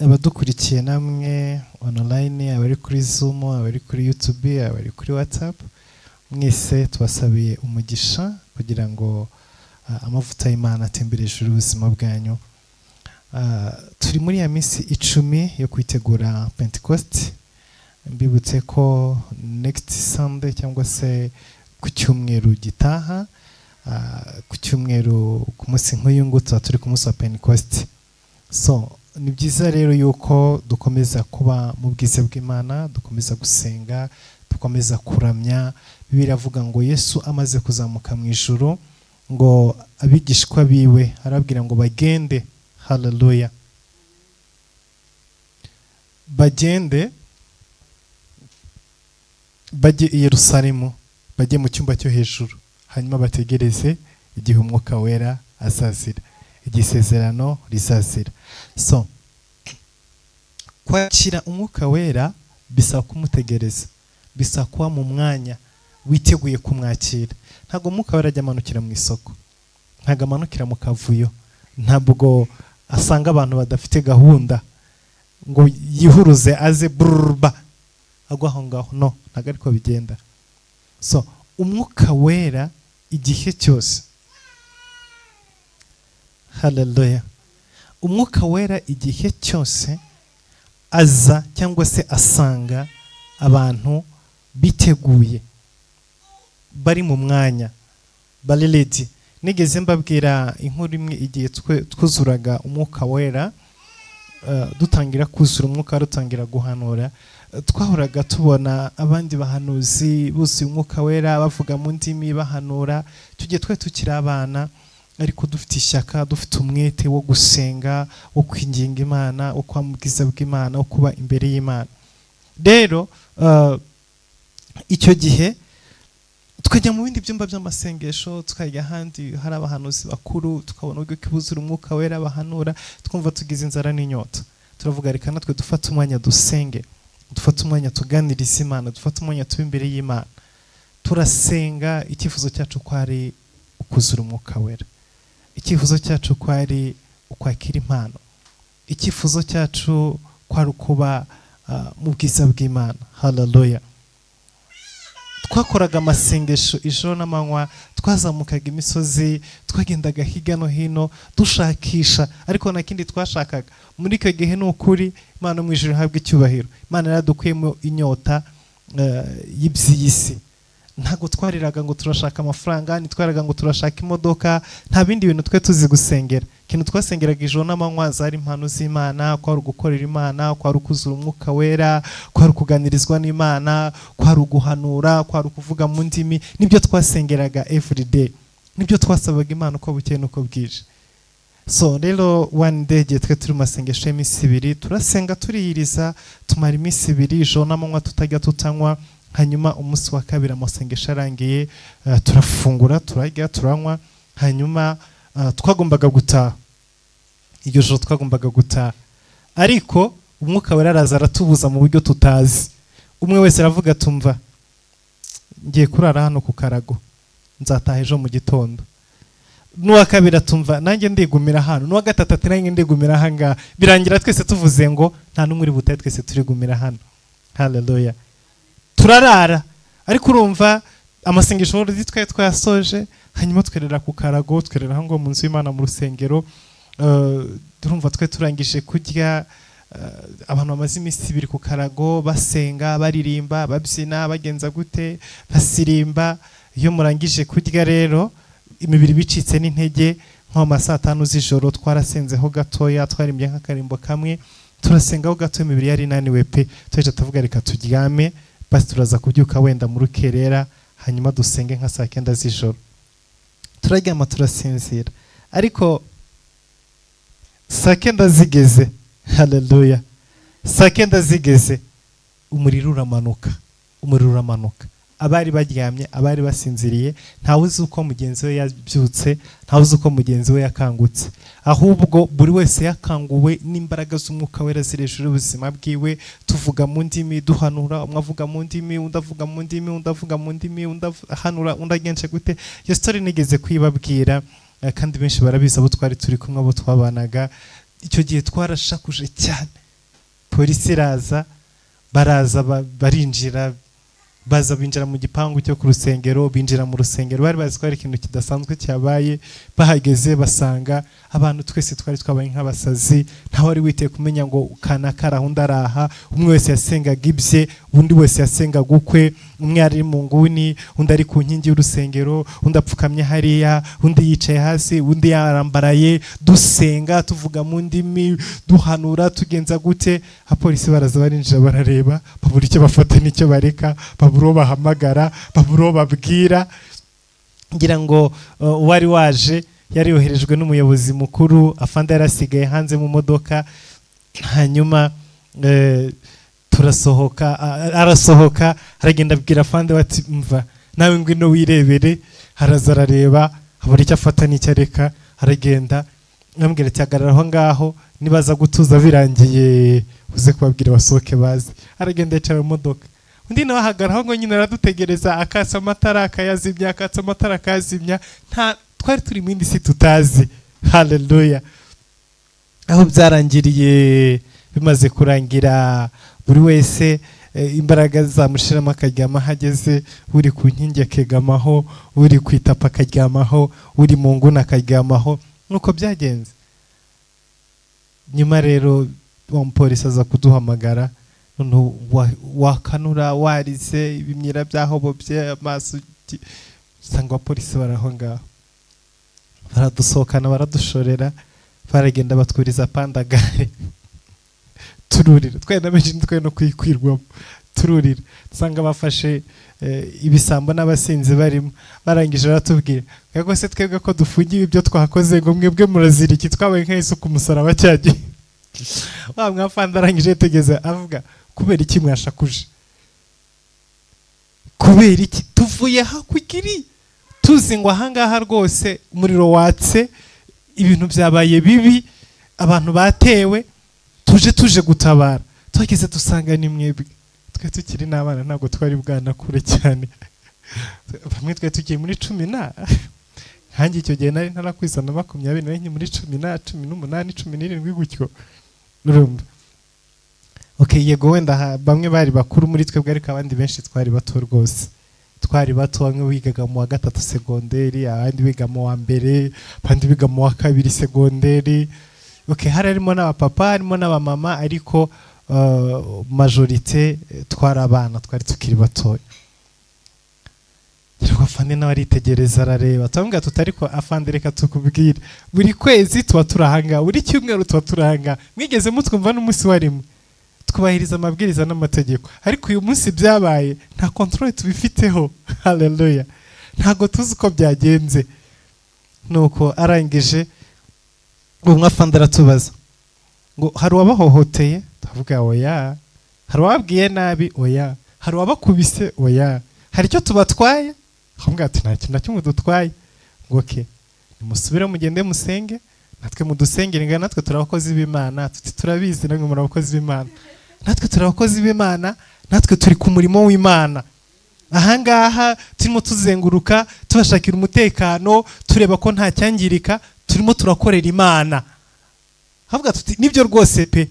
Abadukurikiye namwe online, abari kuri Zoom, abari kuri YouTube, abari kuri WhatsApp, mwese tubasabiye umugisha kugira ngo amavuta y'Imana atembereje ubuzima bwanyu. Turi muri ya minsi 10 yo kwitegura Pentecost. Mbibutse ko next Sunday cyangwa se ku cyumweru gitaha, ku cyumweru ku munsi nk'uyu ngutu turi ku munsi wa Pentecost. So ni byiza rero yuko dukomeza kuba mu bwiza bw'Imana, dukomeza gusenga, dukomeza kuramya. Bibiliya avuga ngo Yesu amaze kuzamuka mu ijuru, ngo abigishwa biwe arabwira ngo bagende. Haleluya. Bagende bajye i Yerusalemu, bajye mu cyumba cyo hejuru, hanyuma bategereze igihe Umwuka Wera azazira, igisezerano rizazira. So kwakira Umwuka Wera bisaba kumutegereza, bisaba kuba mu mwanya witeguye kumwakira. Ntabwo Umwuka Wera ajya amanukira mu isoko, ntabwo amanukira mu kavuyo, ntabwo asanga abantu badafite gahunda ngo yihuruze aze brrba agwa aho ngaho. No, ntabwo ariko bigenda. So Umwuka Wera igihe cyose, haleluya, Umwuka Wera igihe cyose aza cyangwa se asanga abantu biteguye, bari mu mwanya, bari ready. Nigeze mbabwira inkuru imwe igihe twuzuraga Umwuka Wera, dutangira kuzura Umwuka, dutangira guhanura, twahoraga tubona abandi bahanuzi buzuye Umwuka Wera bavuga mu ndimi bahanura. Tugiye tukiri abana ariko dufite ishyaka, dufite umwete wo gusenga, wo kwinginga Imana, wo kwa mubwiza bw'Imana, wo kuba imbere y'Imana. Rero icyo gihe tukajya mu bindi byumba by'amasengesho, tukajya ahandi hari abahanuzi bakuru, tukabona uburyo kibuzura Umwuka Wera bahanura, twumva tugize inzara n'inyota. Turavuga reka natwe dufate umwanya dusenge, dufate umwanya tuganiriza Imana, dufate umwanya tuba imbere y'Imana. Turasenga. Icyifuzo cyacu ko ari ukuzura Umwuka Wera, icyifuzo cyacu ko ari ukwakira impano, icyifuzo cyacu ko ari kuba mu bwiza bw'Imana. Haleluya. Twakoraga amasengesho ijoro n'amanywa, twazamukaga imisozi, twagendaga hirya no hino dushakisha, ariko nta kindi twashakaga. Muri icyo gihe ni ukuri Imana mu ijuru ihabwa icyubahiro. Imana yaradukuyemo inyota y'iby'isi. ntago twariraga ngo turashaka amafaranga, ntitwaraga ngo turashaka imodoka, nta bindi bintu twe tuzi gusengera. Ikintu twasengeraga ijoro n'amanywa zari impano z'Imana, kwari gukorera Imana, kwari kuzura umwuka wera, kwari kuganirizwa n'Imana, kwari guhanura, kwari kuvuga mu ndimi. Nibyo twasengeraga every day, nibyo twasabaga Imana uko bukeye nuko bwije. So rero one day twe turi masengesho y'imisi 2 turasenga turiyiriza, tumara imisi 2 ijoro n'amanywa tutajya tutanywa. Hanyuma umunsi wa kabiri amasengesho arangiye, turafungura, turarya, turanywa. Hanyuma twagombaga gutaha, iryo joro twagombaga gutaha, ariko umwuka wera araza aratubuza mu buryo tutazi. Umwe wese aravuga tumva ngiye kurara hano ku karago, nzataha ejo mu gitondo. N'uwa kabiri atumva nanjye ndigumira hano, n'uwa gatatu ati nanjye ndigumira hanga. Birangira twese tuvuze ngo nta numwe uri butahe, twese turigumira hano. Hallelujah. Turarara, ariko urumva amasengesho twari twayasoje. Hanyuma twerera ku karago, twerera ngo mu nzu y'Imana mu rusengero. Turumva twe turangije kurya, abantu bamaze imisi 2 ku karago basenga, baririmba, babyina, bagenza gute, basirimba. Iyo murangije kurya rero imibiri bicitse n'intege, nko ma saa 5 z'ijoro twarasenzeho gatoya, twarimbye nk'akarimbo kamwe, turasengaho gato, imibiri yari inaniwe pe. Twaje tuvuga reka turyame, basi turaza kubyuka wenda mu rukerera, hanyuma dusenge nka saa 9 z'ijoro. Turaryama turasinzira, ariko saa 9 zigeze, haleluya, saa 9 zigeze umuriro uramanuka, abari baryamye, abari basinziriye, ntawe uzi uko mugenzi we yabyutse, ntawe uzi uko mugenzi we yakangutse, ahubwo buri wese yakanguwe n'imbaraga z'umwuka wera ziri hejuru y'ubuzima bwiwe. Tuvuga mu ndimi, duhanura, umwe avuga mu ndimi, undi avuga mu ndimi, undi avuga mu ndimi, undi ahanura, undi agenje gute. Iyo story nigeze kwibabwira, kandi benshi barabizi abo twari turi kumwe, abo twabanaga. Icyo gihe twarashakuje cyane, polisi iraza, baraza barinjira, baza binjira mu gipangu cyo ku rusengero, binjira mu rusengero, bari bazi ko ari ikintu kidasanzwe cyabaye. Bahageze basanga abantu twese twari twabaye nk'abasazi, nta wari witeye kumenya ngo kana karahunda araha. Umwe wese yasengaga ibye, undi wese yasengaga ukwe. Umwe ari mu nguni, undi ari ku nkingi y'urusengero, undi apfukamye hariya, undi yicaye hasi, undi yarambaraye. Dusenga, tuvuga mu ndimi, duhanura, tugenza gute. Apolisi baraza barinjira, barareba, babura icyo bafata n'icyo bareka, babura bahamagara, babura babwira. Ngira ngo wari waje yari yoherejwe n'umuyobozi mukuru, afande yarasigaye hanze mu modoka. Hanyuma turasohoka, arasohoka, aragenda abwira afande bati mva nawe ngwino wirebere. Haraza arareba, abura icyo afata n'icyo areka, aragenda. Nambwira ati hagarara aho ngaho, nibaza gutuza birangiye uze kubabwira basohoke bazi. Aragenda yicara mu modoka, undi nawe ahagararaho ngo nyine aradutegereza, akatsa amatara akayazimya, akatsa amatara akayazimya. Nta twari turi mu indi si tutazi. Haleluya. Aho byarangiriye, bimaze kurangira, buri wese imbaraga zamushiramo akaryama hageze. Uri ku nkingi akegamaho, uri ku itapa akaryamaho, uri mu nguni akaryamaho. Nuko byagenze. Nyuma rero umupolisi aza kuduhamagara, wakanura warize, ibimyira byahobobye, amaso usanga abapolisi baraho ngaho, baradusohokana, baradushorera, baragenda batwuriza Pandagare. Tururira, twenda benshi twe no kwikwirwamo, tururira. Usanga bafashe ibisambo n'abasinzi barimo, barangije baratubwira ngo se twebwe ko dufungiwe ibyo twakoze, ngo mwebwe murazira iki? Twabaye nk'Yesu ku musaraba cyagiye. Wa mwafanda arangije tegeza avuga, kubera iki mwashakuje? Kubera iki? Tuvuye hakugiri, tuzi ngo ahangaha rwose umuriro watse, ibintu byabaye bibi, abantu batewe, tuje gutabara. Twageze dusanga ni mwebwe. Twe tukiri n'abana, ntabwo twari bwana kure cyane. Bamwe twe tugiye muri 10 nkanjye icyo gihe nari ntarakwizana 20, nari muri 10, 18, 17 gutyo. Urumva? Okay, yego wenda bamwe bari bakuru muri twebwe, ariko abandi benshi twari bato rwose. Twari bato, bamwe wigaga mu wa 3 segonderi, abandi biga mu wa 1, abandi biga mu wa 2 segonderi. Okay, harimo n'abapapa, harimo n'abamama, ariko majorite twari abana, twari tukiri batoya. afande nawe aritegereza arareba turamubwira tutari ko afande reka tukubwire buri kwezi tuba turahanga buri cyumweru tuba turahanga mwigeze mutwumva n'umunsi warimwe twubahiriza amabwiriza n'amategeko ariko uyu munsi byabaye nta control tubifiteho haleluya ntago tuzi uko byagenze nuko arangije umwe afande aratubaza ngo hari uwabahohoteye tuvuga oya hari uwabwiye nabi oya hari uwabakubise oya hari icyo tubatwaye avuga ati nta kintu na kimwe dutwaye ngo okay nimusubire mugende musenge natwe mudusengere ngo natwe turabakozi b'Imana turabizi namwe muri abakozi b'Imana natwe turabakozi b'Imana natwe turi ku murimo w'Imana ahangaha turimo tuzenguruka tubashakira umutekano tureba ko nta cyangirika turimo turakorera Imana havuga tuti nibyo rwose pe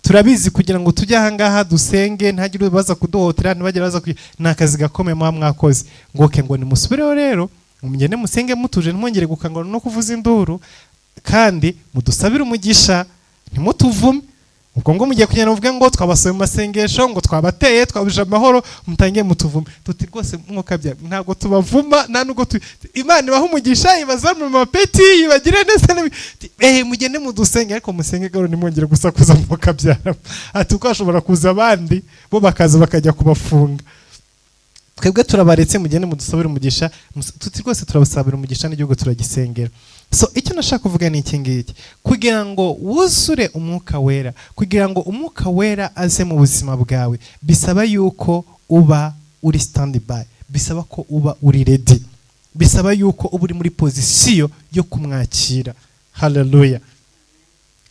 turabizi kugira ngo tujye ahangaha dusenge ntagire baza kuduhotera ntibagire baza nakazi gakomeye mwakoze ngo okay ngo nimusubireho rero mugende musenge mutuje ntimwongere gukangana no kuvuza induru kandi mudusabire umugisha ntimutuvume ubwo ngo mugiye kugenda muvuge ngo twabasoye mu masengesho ngo twabateye twabuje amahoro mutangiye mutuvume tuti rwose mwuka bya ntabwo tubavuma nta nubwo Imana ibaha umugisha ibazamure mu mapeti ibagire neza mugende mudusenge ariko musenge garo nimwongere gusakuza mwuka byara ati uko ashobora kuza abandi bo bakaza bakajya kubafunga twebwe turabaretse mugende mudusabire umugisha tuti rwose turabasabira umugisha n'igihugu turagisengera so icyo nashaka kuvuga ni iki ngiki kugira ngo wuzure umwuka wera kugira ngo umwuka wera aze mu buzima bwawe bisaba yuko uba uri standby bisaba ko uba uri ready bisaba yuko uba uri muri pozisiyo yo kumwakira haleluya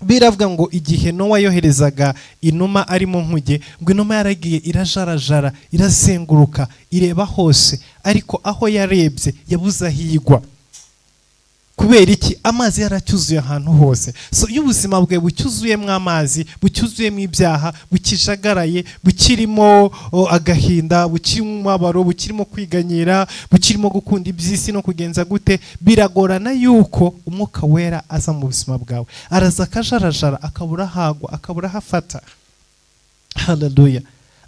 biravuga ngo igihe Nowa yoherezaga inuma arimo nkuge ngo inuma yaragiye irajarajara irazenguruka ireba hose ariko aho yarebye yabuze ahigwa kubera iki amazi yaracyuzuye ahantu hose so iyo ubuzima bwe bucyuzuyemo amazi bucyuzuyemo ibyaha bukijagaraye bukirimo agahinda bukirimo umubabaro bukirimo kwiganyira bukirimo gukunda iby'isi no kugenza gute biragorana yuko umwuka wera aza mu buzima bwawe araza akajarajara akabura hagwa akabura hafata haleluya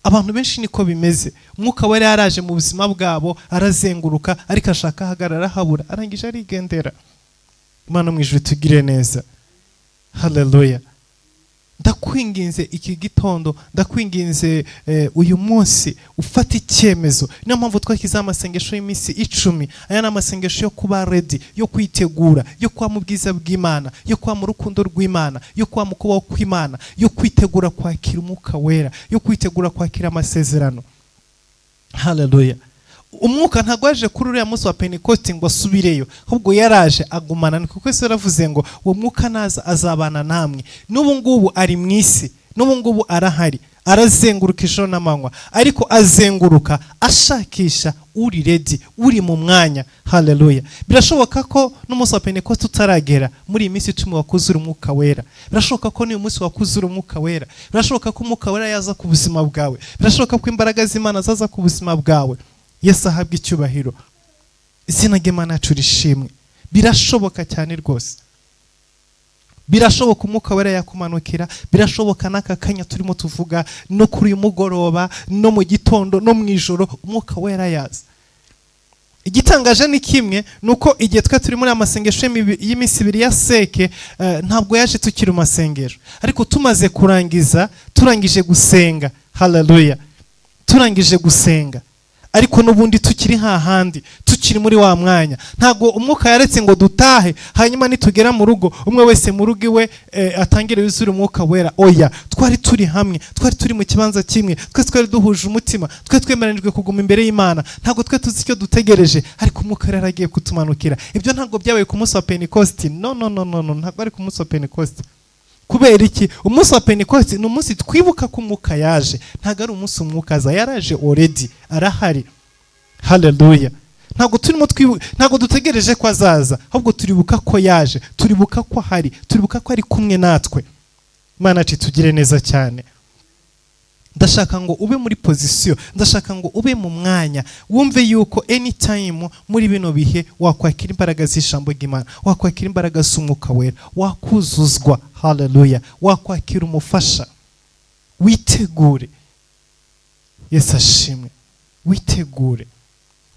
abantu benshi niko bimeze umwuka wera yaraje mu buzima bwabo arazenguruka ariko ashaka ahagarara habura arangije arigendera Imana mu ijuru tugire neza haleluya ndakwinginze iki gitondo ndakwinginze uyu munsi ufata icyemezo niyo mpamvu twakiza amasengesho y'iminsi 10 aya ni amasengesho yo kuba ready yo kwitegura yo kwa mu bwiza bw'Imana yo kwa mu rukundo rw'Imana yo kwa mu kubaho kw'Imana yo kwitegura kwakira umwuka wera yo kwitegura kwakira amasezerano haleluya umwuka ntago yaje kuri uriya munsi wa Pentecost ngo asubireyo ahubwo yaraje agumana ni kuko Yesu yaravuze ngo uwo mwuka naza azabana namwe n'ubu ngubu ari mu isi n'ubu ngubu arahari arazenguruka ijoro n'amanywa ariko azenguruka ashakisha uri ready uri mu mwanya haleluya birashoboka ko n'umunsi wa Pentecost utaragera muri iyi minsi 10 wakuzura umwuka wera birashoboka ko n'uyu munsi wakuzura umwuka wera birashoboka ko umwuka wera yaza ku buzima bwawe birashoboka ko imbaraga z'Imana zaza ku buzima bwawe Yesu ahabwa icyubahiro izina ry'Imana yacu rishimwe birashoboka cyane rwose birashoboka umwuka wera yakumanukira birashoboka n'aka kanya turimo tuvuga no kuri uyu mugoroba no mu gitondo no mu ijoro umwuka wera yaza igitangaje ni kimwe nuko igihe twa turi muri amasengesho y'iminsi 2 ya seke ntabwo yaje tukiri mu masengesho ariko tumaze turangije gusenga haleluya turangije gusenga ariko nubundi tukiri hahandi tukiri muri wa mwanya ntago umwuka yaretse ngo dutahe hanyuma nitugera mu rugo umwe wese mu rugo iwe atangire yuzura umwuka wera oya twari turi hamwe twari turi mu kibanza kimwe twari duhuje umutima twemeranijwe kuguma imbere y'Imana ntago tuzi icyo dutegereje ariko umwuka yaragiye kutumanukira ibyo ntago byabaye ku munsi wa Pentecost no ntago ari ku munsi wa Pentecost kubera iki umunsi wa Pentecost ni umunsi twibuka ko umwuka yaje ntago ari umunsi umwuka aza yaraje already arahari haleluya ntago dutegereje ko azaza ahubwo turibuka ko yaje turibuka ko hari turibuka ko ari kumwe natwe Imana tugire neza cyane ndashaka ngo ube muri pozisiyo ndashaka ngo ube mu mwanya wumve yuko anytime muri bino bihe wakwakira imbaraga z'ijambo ry'Imana wakwakira imbaraga z'umwuka wera wakuzuzwa haleluya wakwakira umufasha witegure Yesu ashimwe witegure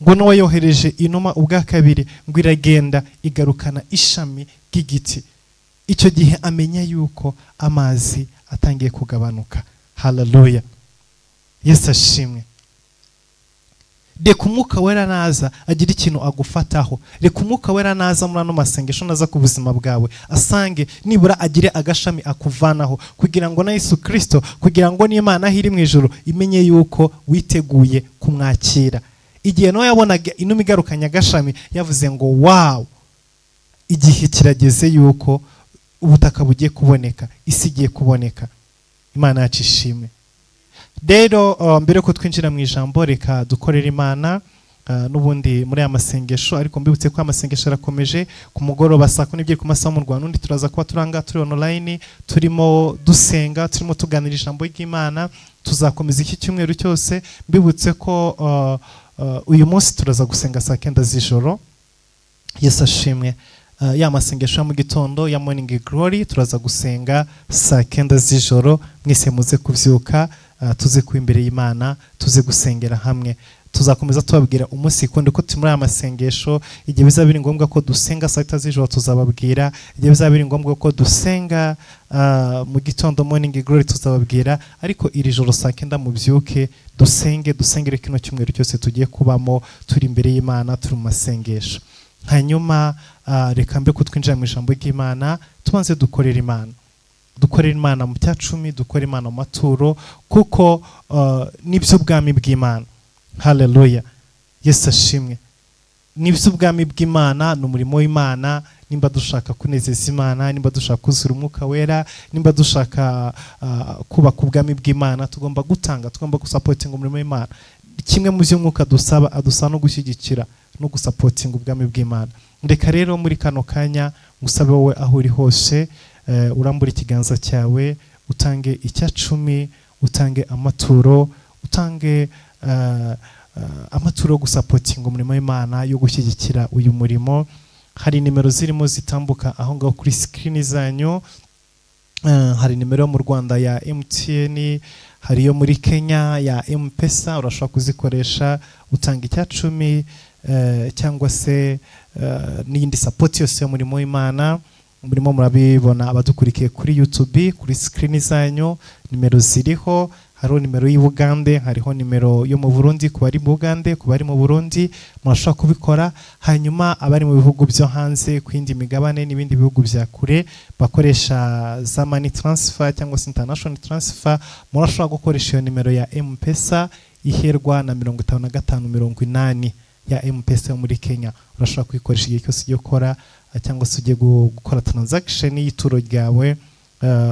ngo n'uwayohereje inuma ubwa kabiri ngo iragenda igarukana ishami ry'igiti. Icyo gihe amenya yuko amazi atangiye kugabanuka. Haleluya, Yesu ashimwe. Reka umwuka wera naza agira ikintu agufataho. Reka umwuka wera naza muri ano masengesho naza ku buzima bwawe asange nibura agire agashami akuvanaho, kugira ngo na Yesu Kristo, kugira ngo n'Imana aho iri mu ijuru imenye yuko witeguye kumwakira. Igihe no yabonaga inuma igarukanya agashami yavuze ngo wow, igihe kirageze yuko ubutaka bugiye kuboneka, isi igiye kuboneka. Imana yacu ishimwe. Rero mbere ko twinjira mu ijambo reka dukorera Imana n'ubundi muri aya masengesho, ariko mbibutse ko amasengesho arakomeje ku mugoroba saa 12 ku masaha mu Rwanda. Undi turaza kuba turanga turi online, turimo dusenga, turimo tuganira ijambo ry'Imana. Tuzakomeza iki cyumweru cyose. Mbibutse ko uyu munsi turaza gusenga saa 9 z'ijoro. Yesu ashimwe. Ya masengesho mu gitondo ya morning glory turaza gusenga saa 9 z'ijoro. Mwese muze kuvyuka tuze ku imbere y'Imana, tuze gusengera hamwe. Tuzakomeza tubabwira umunsi kundi ko muri aya masengesho. Igihe bizaba biri ngombwa ko dusenga saa 9 z'ijoro tuzababwira. Igihe bizaba biri ngombwa ko dusenga mu gitondo morning glory tuzababwira. Ariko iri joro saa 9 mubyuke dusengere kino cyumweru cyose tugiye kubamo turi imbere y'Imana, turi mu masengesho. Hanyuma reka mbe kutwinjira mu ijambo ry'Imana, tubanze dukorera Imana. Dukorera Imana mu cyacumi, dukorera Imana mu maturo, kuko nibyo ubwami bw'Imana. Haleluya, Yesu ashimwe. Nibyo ubwami bw'Imana, n'umurimo w'Imana. Nimba dushaka kunezeza Imana, nimba dushaka kuzura umwuka wera, nimba dushaka kubaka ubwami bw'Imana, tugomba gutanga, tugomba gusapotinga umurimo w'Imana. Kimwe mu byo umwuka adusaba no gushyigikira no gusapotinga ubwami bw'Imana. Reka rero muri kano kanya ngusabe wowe aho uri hose urambura ikiganza cyawe, utange icyacumi, utange amaturo, utange amaturo yo gusapotinga umurimo w'Imana, yo gushyigikira uyu murimo. Hari nimero zirimo zitambuka aho ngaho kuri screen zanyu. Hari nimero mu Rwanda ya MTN, hari yo muri Kenya ya M-Pesa, urashobora kuzikoresha utanga icyacumi cyangwa se n'iyindi support yose y'umurimo w'Imana. Murimo murabibona abadukurikiye kuri YouTube kuri screen zanyu, nimero ziriho. Hariho nimero y'Ubugande, hariho nimero yo mu Burundi ku bari mu Bugande, ku bari mu Burundi murashobora kubikora. Hanyuma abari mu bihugu byo hanze ku yindi migabane n'ibindi bihugu bya kure bakoresha za money transfer cyangwa se international transfer, murashobora gukoresha iyo nimero ya M-Pesa iherwa na 5580 ya M-Pesa yo muri Kenya. Urashobora kuyikoresha igihe cyose ugiye gukora cyangwa se ugiye gukora transaction y'ituro ryawe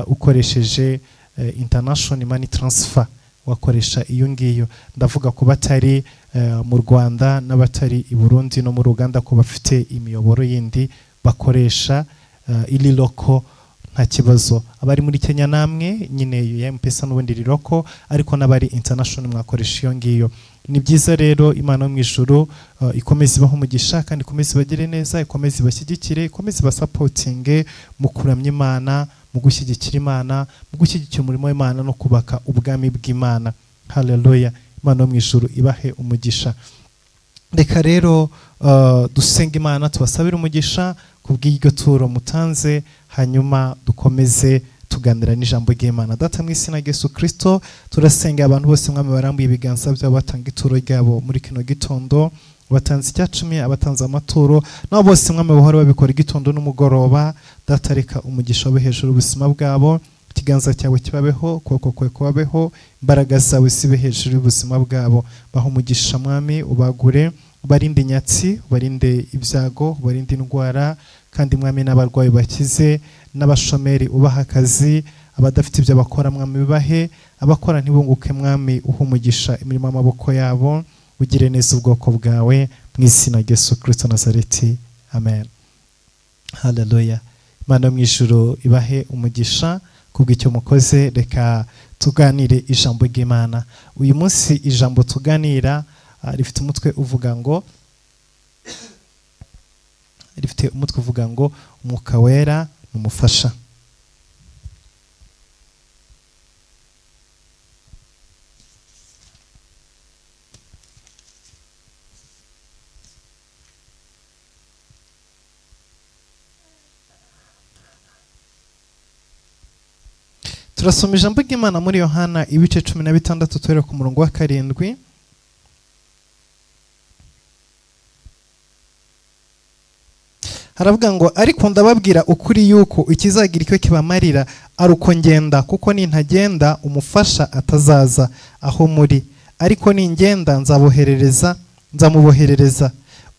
ukoresheje international money transfer, wakoresha iyo ngiyo. Ndavuga ko batari mu Rwanda n'abatari i Burundi no mu Uganda ko bafite imiyoboro yindi bakoresha ili loko nta kibazo. Abari muri Kenya namwe nyine ya M-Pesa n'ubundi riroko, ariko n'abari international mwakoresha iyo ngiyo. Ni byiza rero Imana yo mu ijuru ikomeze ibaho umugisha kandi ikomeze bagire neza, ikomeze bashyigikire, ikomeze basapotinge mu kuramya Imana, mu gushyigikira Imana, mu gushyigikira umurimo w'Imana no kubaka ubwami bw'Imana. Haleluya, Imana yo mu ijuru ibahe umugisha. Reka rero dusenga Imana, tubasabire umugisha kubw'iryo turo mutanze, hanyuma dukomeze tuganira n'ijambo ry'Imana. Data mu izina rya Yesu Kristo turasenga abantu bose mwami barambuye ibiganza byabo batanga ituro ryabo muri kino gitondo, batanze icyacumi, abatanze amaturo, nabo bose mwami bahora babikora igitondo n'umugoroba. Data reka umugisha wabe hejuru ubuzima bwabo, ikiganza cyawe kibabeho, ukuboko kwawe kubabeho, imbaraga zawe zibe hejuru y'ubuzima bwabo. Baho umugisha mwami, ubagure, ubarinde inyatsi, ubarinde ibyago, ubarinde indwara, kandi mwami n'abarwayi bakize, n'abashomeri ubaha akazi, abadafite ibyo bakora mwami bibahe, abakora ntibunguke mwami uha umugisha imirimo y'amaboko yabo. Ugire neza ubwoko bwawe mu izina rya Yesu Kristo Nazareti, amen. Haleluya, Imana yo mu ijuru ibahe umugisha kubw'icyo mukoze. Reka tuganire ijambo ry'Imana. Uyu munsi ijambo tuganira rifite umutwe uvuga ngo umwuka wera n'umufasha. turasoma ijambo ry'Imana muri Yohana ibice 16 tuhera ku murongo wa 7. Haravuga ngo ariko ndababwira ukuri yuko ikizagira icyo kibamarira ari uko ngenda, kuko nintagenda umufasha atazaza aho muri, ariko ningenda nzamuboherereza.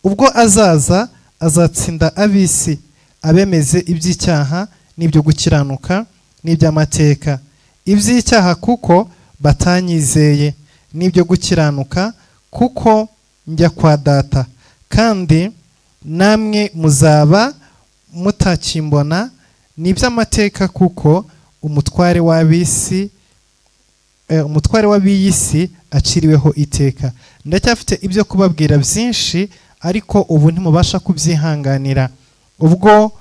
Ubwo azaza azatsinda ab'isi, abemeze iby'icyaha n'ibyo gukiranuka n'iby'amateka. Iby'icyaha kuko batanyizeye, n'ibyo gukiranuka kuko njya kwa Data, kandi namwe muzaba mutakimbona, n'iby'amateka kuko umutware w'ab'isi aciriweho iteka. Ndacyafite ibyo kubabwira byinshi, ariko ubu ntimubasha kubyihanganira. Ubwo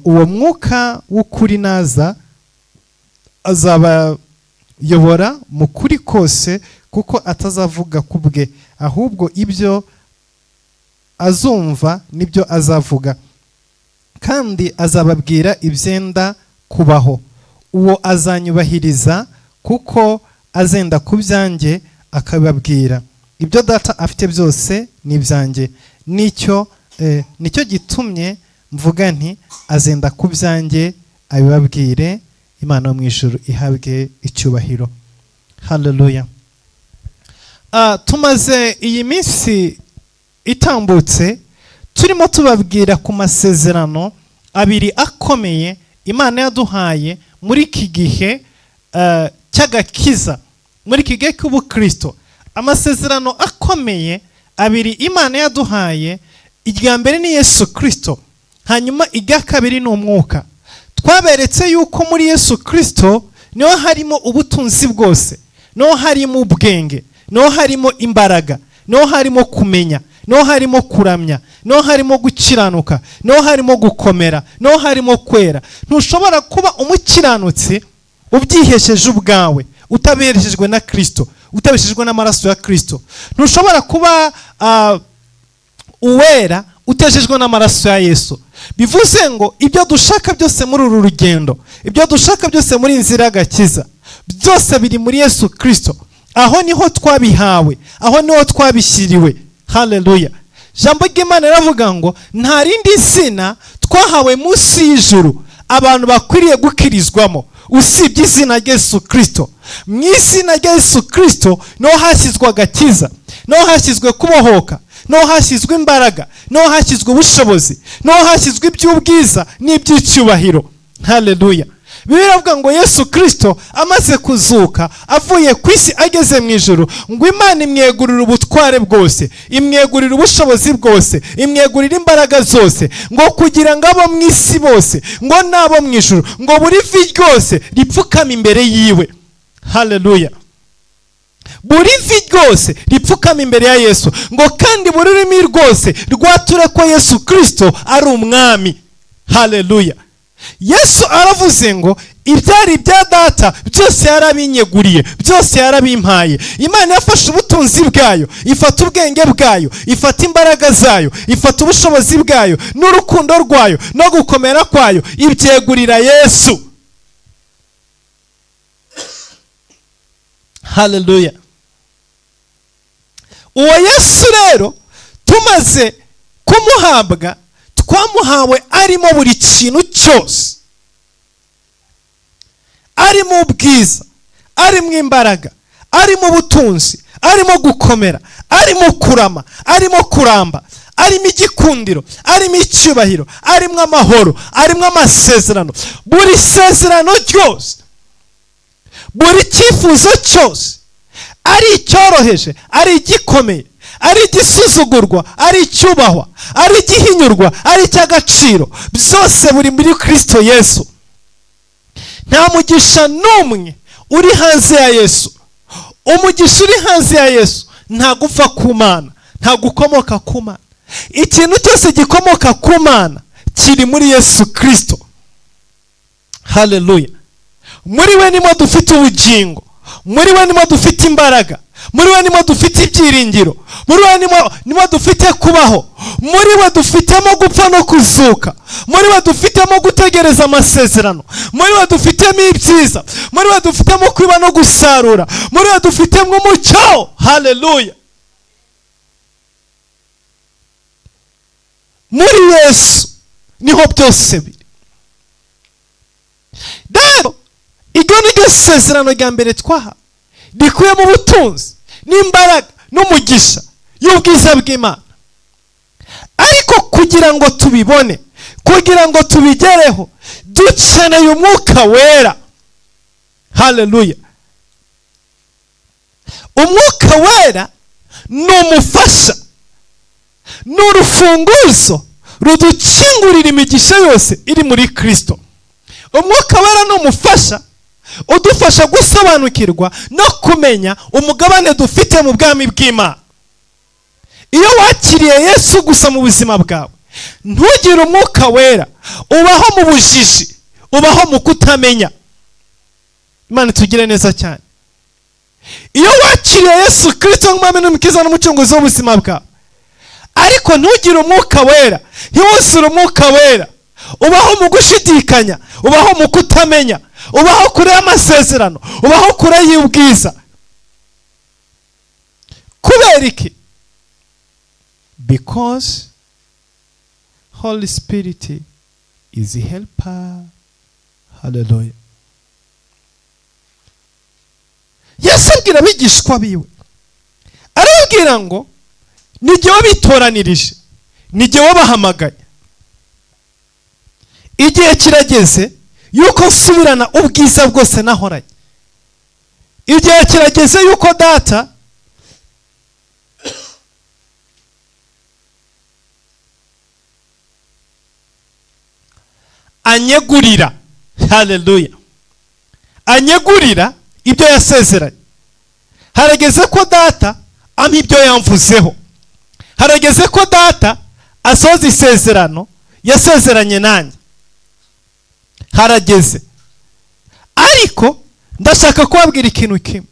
uwo mwuka w'ukuri naza, azabayobora mu kuri kose, kuko atazavuga ku bwe, ahubwo ibyo azumva nibyo azavuga, kandi azababwira ibyenda kubaho. Uwo azanyubahiriza, kuko azenda ku byanjye akababwira. Ibyo Data afite byose ni ibyanjye. Nicyo gitumye mvuga nti azenda ku byanjye abibabwire. Imana yo mu ijuru ihabwe icyubahiro. Haleluya. Tumaze iyi minsi itambutse turimo tubabwira ku masezerano abiri akomeye Imana yaduhaye muri iki gihe cy'agakiza, muri iki gihe cy'ubukristo. Amasezerano akomeye abiri Imana yaduhaye, irya mbere ni Yesu Kristo, hanyuma irya kabiri ni umwuka. Twaberetse yuko muri Yesu Kristo niho harimo ubutunzi bwose, niho harimo ubwenge, niho harimo imbaraga, niho harimo kumenya, niho harimo kuramya, niho harimo gukiranuka, niho harimo gukomera, niho harimo kwera. Ntushobora kuba umukiranutsi ubyihesheje ubwawe, utabereshejwe na Kristo, utabeshejwe n'amaraso ya Kristo. Ntushobora kuba uwera utejejwe n'amaraso ya Yesu. Bivuze ngo ibyo dushaka byose muri uru rugendo, ibyo dushaka byose muri inzira y'agakiza, byose biri muri Yesu Kristo. Aho niho twabihawe, aho niho twabishyiriwe. Haleluya. Jambo ry'Imana riravuga ngo nta rindi zina twahawe munsi y'ijuru abantu bakwiriye gukirizwamo usibye izina rya Yesu Kristo. Mu izina rya Yesu Kristo niho hashyizwe agakiza, niho hashyizwe kubohoka, niho hashyizwe imbaraga, niho hashyizwe ubushobozi, niho hashyizwe iby'ubwiza n'iby'icyubahiro. Haleluya. Bibiliya iravuga ngo Yesu Kristo amaze kuzuka avuye ku isi ageze mu ijuru, ngo Imana imwegurira ubutware bwose, imwegurira ubushobozi bwose, imwegurira imbaraga zose, ngo kugira ngo abo mu isi bose, ngo n'abo mu ijuru, ngo buri vi ryose ripfukame imbere yiwe. Haleluya. Buri vi ryose ripfukame imbere ya Yesu, ngo kandi buri rurimi rwose rwature ko Yesu Kristo ari umwami. Haleluya. Yesu aravuze ngo ibyari ibya Data byose yarabinyeguriye, byose yarabimpaye. Imana yafashe ubutunzi bwayo, ifata ubwenge bwayo, ifata imbaraga zayo, ifata ubushobozi bwayo n'urukundo rwayo no gukomera kwayo, ibyegurira Yesu. Haleluya. Uwo Yesu rero tumaze kumuhabwa, twamuhawe arimo buri kintu cyose, arimo ubwiza, arimo imbaraga, arimo ubutunzi, arimo gukomera, arimo kurama, arimo kuramba, arimo igikundiro, arimo icyubahiro, arimo amahoro, arimo amasezerano. Buri sezerano ryose, buri cyifuzo cyose, ari icyoroheje, ari igikomeye, ari igisuzugurwa, ari icyubahwa, ari igihinyurwa, ari icy'agaciro, byose buri muri Kristo Yesu. Nta mugisha n'umwe uri hanze ya Yesu. Umugisha uri hanze ya Yesu nta gupfa ku Mana, nta gukomoka ku Mana. Ikintu cyose gikomoka ku Mana kiri muri Yesu Kristo. Haleluya. Muri we nimo dufite ubugingo, muri we nimo dufite imbaraga, muri we nimo dufite ibyiringiro, muri we nimo dufite kubaho, muri we dufitemo gupfa no kuzuka, muri we dufitemo gutegereza amasezerano, muri we dufitemo ibyiza, muri we dufitemo kwiba no gusarura, muri we dufitemo umucyo. Haleluya! muri Yesu niho byose biri. Rero iryo ni ryo sezerano rya mbere twaha, rikuye mu butunzi n'imbaraga n'umugisha y'ubwiza bw'Imana. Ariko kugira ngo tubibone, kugira ngo tubigereho, dukeneye umwuka wera. Haleluya! Umwuka wera ni umufasha, ni urufunguzo rudukingurira imigisha yose iri muri Kristo. Umwuka wera ni umufasha udufasha gusobanukirwa no kumenya umugabane dufite mu bwami bw'Imana. Iyo wakiriye Yesu gusa mu buzima bwawe, ntugire umwuka wera, ubaho mu bujiji, ubaho mu kutamenya. Imana tugire neza cyane. Iyo wakiriye Yesu Kristo nk'umwami n'umukiza n'umucunguzi w'ubuzima bwawe, ariko ntugire umwuka wera, ntiwuzure umwuka wera, ubaho mu gushidikanya, ubaho mu kutamenya, ubaho kure y'amasezerano, ubaho kure y'ubwiza. Kubera iki? Because Holy Spirit is a helper. Hallelujah. Yesu abwira abigishwa biwe, arababwira ngo ni jye wabitoranirije, ni jye wabahamagaye. Igihe kirageze yuko nsubirana ubwiza bwose nahoranye. Igihe kirageze yuko data anyegurira. Haleluya! Anyegurira ibyo yasezeranye. Harageze ko data ampa ibyo yamvuzeho. Harageze ko data asoza isezerano yasezeranye nanjye. Harageze. Ariko ndashaka kubabwira ikintu kimwe.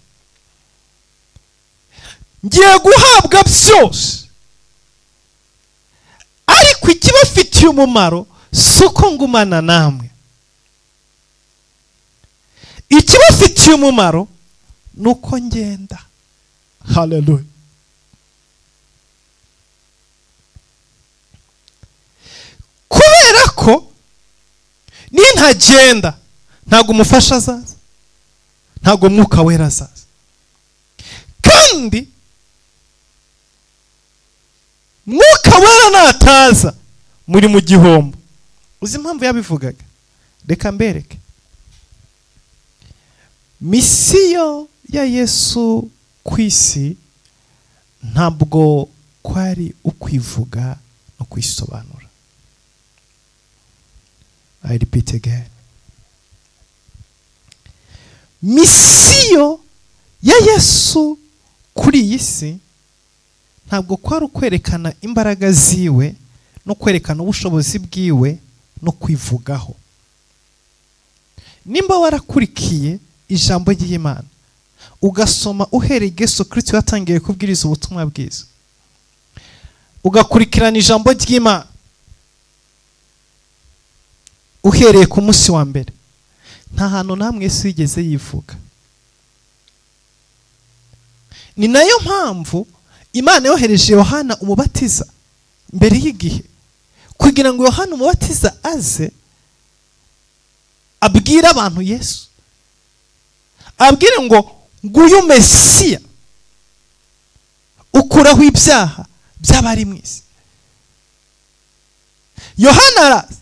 Ngiye guhabwa byose, ariko ikibafitiye umumaro si uko ngumana namwe. Ikibafitiye umumaro ni uko ngenda. Haleluya! Kubera ko nintagenda ntabwo umufasha azaza, ntabwo umwuka wera azaza. Kandi mwuka wera nataza muri mu gihombo. Uzi impamvu yabivugaga? Reka mbereke. Misiyo ya Yesu ku isi ntabwo kwari ukwivuga no kwisobanura. I repeat again. Misiyo ya Yesu kuri iyi si ntabwo kwari ukwerekana imbaraga ziwe no kwerekana ubushobozi bwiwe no kwivugaho. Nimba warakurikiye ijambo ry'Imana, ugasoma uhereye Yesu Kristo yatangiye kubwiriza ubutumwa bwiza, ugakurikirana ijambo ry'Imana uhereye ku munsi wa mbere, nta hantu namwe Yesu yigeze yivuga. Ni nayo mpamvu Imana yohereje Yohana umubatiza mbere y'igihe, kugira ngo Yohana umubatiza aze abwire abantu Yesu, abwire ngo nguyu Mesiya ukuraho ibyaha by'abari mu isi. Yohana araza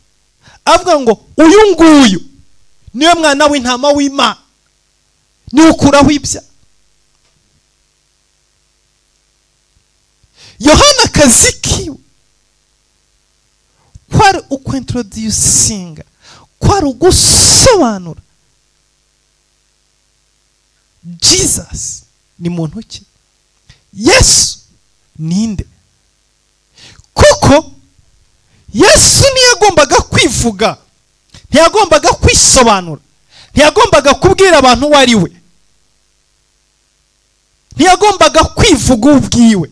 avuga ngo uyu nguyu niwe mwana w'intama w'Imana, niwe ukuraho ibyaha. Yohana akazi kiwe kwari ukwintroducinga, kwari ugusobanura Jesus ni muntu ki, Yesu ninde. Kuko Yesu ntiyagombaga kwivuga, ntiyagombaga kwisobanura, ntiyagombaga kubwira abantu uwo ari we. ntiyagombaga kwivuga ubwiwe.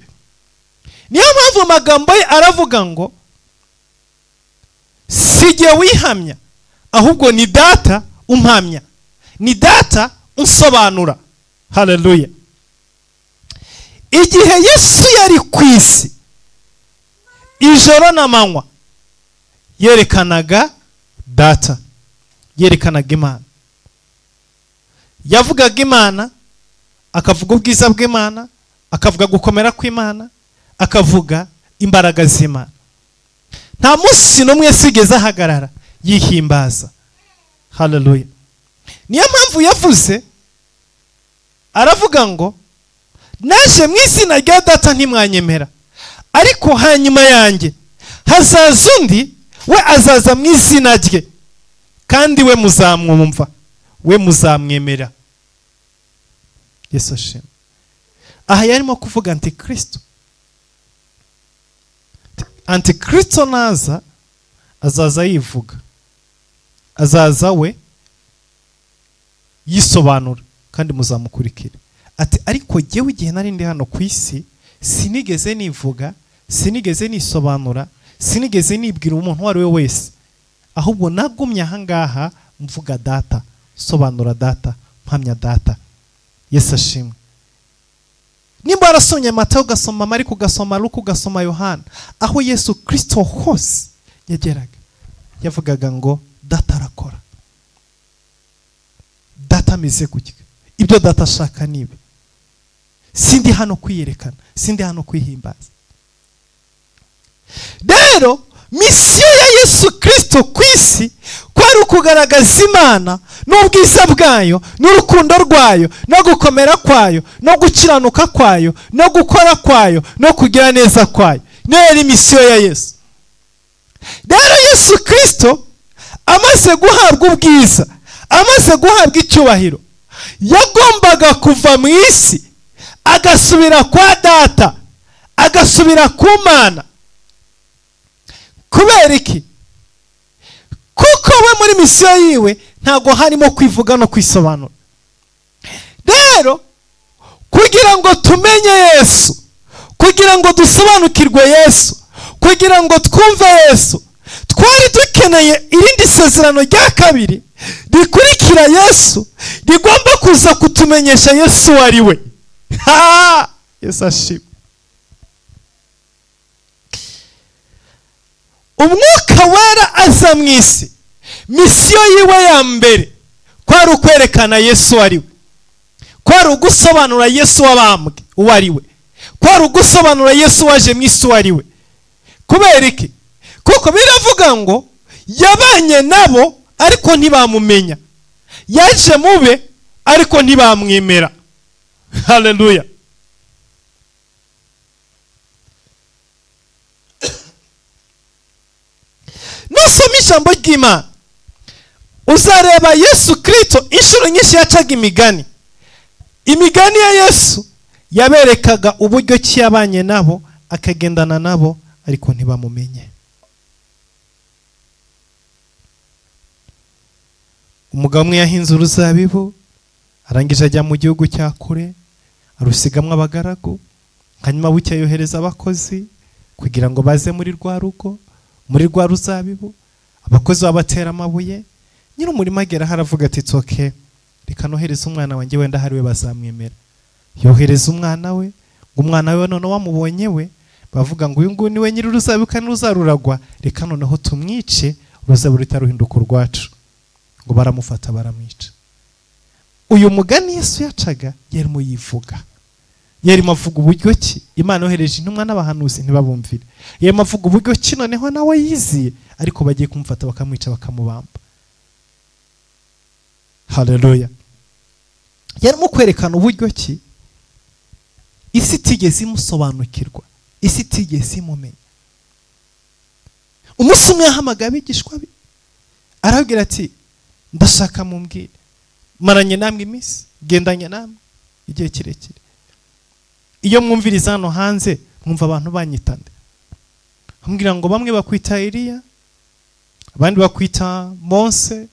Niyo mpamvu amagambo ye aravuga ngo si jye wihamya, ahubwo ni data umpamya, ni data unsobanura. Haleluya. Igihe Yesu yari ku isi, ijoro n'amanywa yerekanaga data, yerekanaga Imana. Yavugaga Imana, akavuga ubwiza bw'Imana, akavuga gukomera kw'Imana, akavuga imbaraga z'Imana. Nta munsi n'umwe yasigeze ahagarara yihimbaza. Haleluya. Niyo mpamvu yavuze, aravuga ngo naje mu izina rya data ntimwanyemera, ariko hanyuma yanjye hazaza undi, we azaza mu izina rye, kandi we muzamwumva, we muzamwemera. Yesu ashimwe. Aha yarimo kuvuga Antikristo. Antikristo naza azaza yivuga, azaza we yisobanura, kandi muzamukurikire. Ati ariko jyewe igihe nari ndi hano ku isi sinigeze nivuga, sinigeze nisobanura, sinigeze nibwira umuntu uwo ari we wese, ahubwo nagumye aha ngaha mvuga data, sobanura data, mpamya data. Yesu ashimwe. Nimba warasomye Matayo, ugasoma Mariko, ugasoma Luka, ugasoma Yohana, aho Yesu Kristo hose yageraga yavugaga ngo data arakora, data ameze gutya, ibyo data ashaka nibi. Sindi hano kwiyerekana, sindi hano kwihimbaza. Rero misiyo ya Yesu Kristo ku isi kwari ukugaragaza Imana n'ubwiza bwayo n'urukundo rwayo no gukomera kwayo no gukiranuka kwayo no gukora kwayo no kugira neza kwayo. Niyo yari misiyo ya Yesu. Rero Yesu Kristo amaze guhabwa ubwiza, amaze guhabwa icyubahiro, yagombaga kuva mu isi agasubira kwa data, agasubira ku Mana. Kubera iki? Kuko we muri misiyo yiwe ntago harimo kwivuga no kwisobanura. Rero kugira ngo tumenye Yesu, kugira ngo dusobanukirwe Yesu, kugira ngo twumve Yesu, twari dukeneye irindi sezerano rya kabiri rikurikira Yesu, rigomba kuza kutumenyesha Yesu ari we. Yesu ashimwe. Umwuka wera aza mu isi, misiyo yiwe ya mbere kwari ukwerekana Yesu ari we, kwari ugusobanura Yesu wabambwe uwo ari we, kwari ugusobanura Yesu waje mu isi uwo ari we. Kubera iki? Kuko biravuga ngo yabanye nabo ariko ntibamumenya, yaje mube ariko ntibamwemera. Haleluya. Nusoma ijambo ry'Imana uzareba Yesu Kristo inshuro nyinshi yacaga imigani. Imigani ya Yesu yaberekaga uburyo ki yabanye nabo, akagendana nabo ariko ntibamumenye. Umugabo umwe yahinze uruzabibu, arangije ajya mu gihugu cya kure, arusigamwe abagaragu, hanyuma bucya yohereza abakozi kugira ngo baze muri rwa rugo, muri rwa ruzabibu. Abakozi babatera amabuye, nyiri umurima agera haravuga ati tsoke, reka nohereza umwana wanjye wenda hari we bazamwemera. Yohereza umwana we, ngo umwana we none wamubonye we, bavuga ngo uyu nguyu niwe nyiri uruzabibu kandi ruzaruragwa, reka noneho tumwice, uruzabibu rutaruhinduka urwacu. Ngo baramufata baramwica. Uyu mugani Yesu yacaga yarimo yivuga, yarimo avuga uburyo ki Imana yohereje intumwa n'abahanuzi ntibabumvire, yarimo avuga uburyo ki noneho nawe yiziye ariko bagiye kumufata bakamwica bakamubamba. Haleluya. Yarimo kwerekana uburyo ki isi itigeze imusobanukirwa, isi itigeze imumenya. Umunsi umwe yahamagaye abigishwa be, arabwira ati ndashaka mumbwire, maranye namwe iminsi, gendanye namwe igihe kirekire, iyo mwumviriza hano hanze mwumva abantu banyitande, ambwira ngo bamwe bakwita Eliya, abandi bakwita Mose,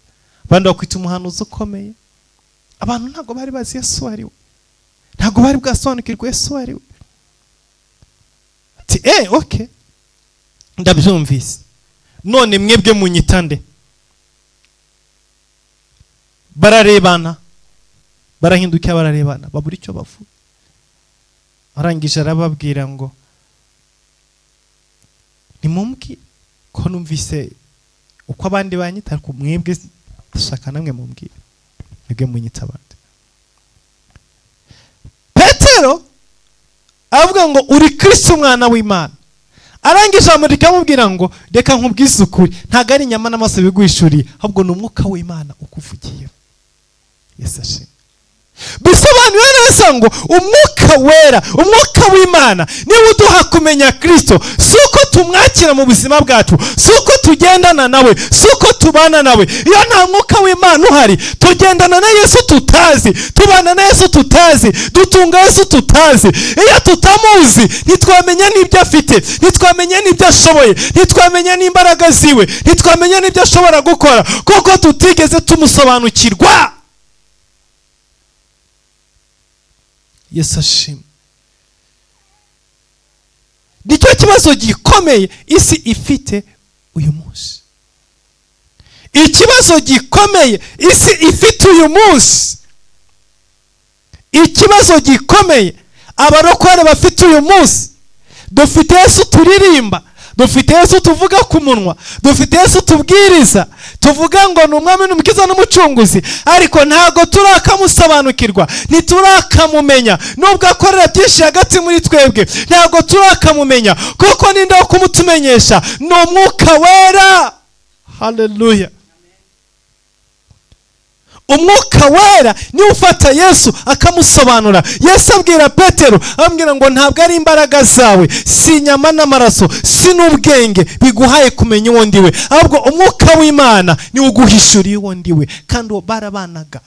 abandi bakwita umuhanuzi ukomeye. Abantu ntago bari bazi Yesu ari we. ntabwo bari bwasobanukirwe Yesu ari we. Ati okay, ndabyumvise, none mwebwe munyita nde? Bararebana, barahindukira bararebana, babura icyo bavuga. Arangije arababwira ngo nimumbwire ko numvise uko abandi banyita, ariko mwebwe ndashaka namwe mumbwire, mwebwe munyita abandi. Petero avuga ngo uri Kristo umwana w'Imana. Arangije amurika amubwira ngo reka nkubwize ukuri, ntago ari inyama n'amaso biguhishuriye, ahubwo ni umwuka w'Imana ukuvugiye. Yesu ashimwe. Bisobanuye neza ngo umwuka wera, umwuka w'Imana niwe uduha kumenya Kristo. Si uko tumwakira mu buzima bwacu, si uko tugendana nawe, si uko tubana nawe. Iyo nta mwuka w'Imana uhari, tugendana na Yesu tutazi, tubana na Yesu tutazi, dutunga Yesu tutazi. Iyo tutamuzi ntitwamenya n'ibyo afite, ntitwamenya n'ibyo ashoboye, ntitwamenya n'imbaraga ziwe, ntitwamenya n'ibyo ashobora gukora, kuko tutigeze tumusobanukirwa. Yesu ashimwe. Nicyo kibazo gikomeye isi ifite uyu munsi. Ikibazo gikomeye isi ifite uyu munsi, ikibazo gikomeye abarokore bafite uyu munsi. Dufite Yesu turirimba, dufite Yesu tuvuga ku munwa, dufite Yesu tubwiriza, tuvuga ngo ni umwami n'umukiza n'umucunguzi, ariko ntago turakamusobanukirwa, ntiturakamumenya. Nubwo akorera byinshi hagati muri twebwe, ntago turakamumenya, kuko ninde wo kumutumenyesha? Ni umwuka wera. Haleluya. Umwuka wera niwe ufata Yesu akamusobanura. Yesu abwira Petero, ambwira ngo ntabwo ari imbaraga zawe, si inyama n'amaraso, si n'ubwenge biguhaye kumenya uwo ndiwe, ahubwo umwuka w'Imana niwe uguhishuriye uwo ndiwe. Kandi uwo barabanaga.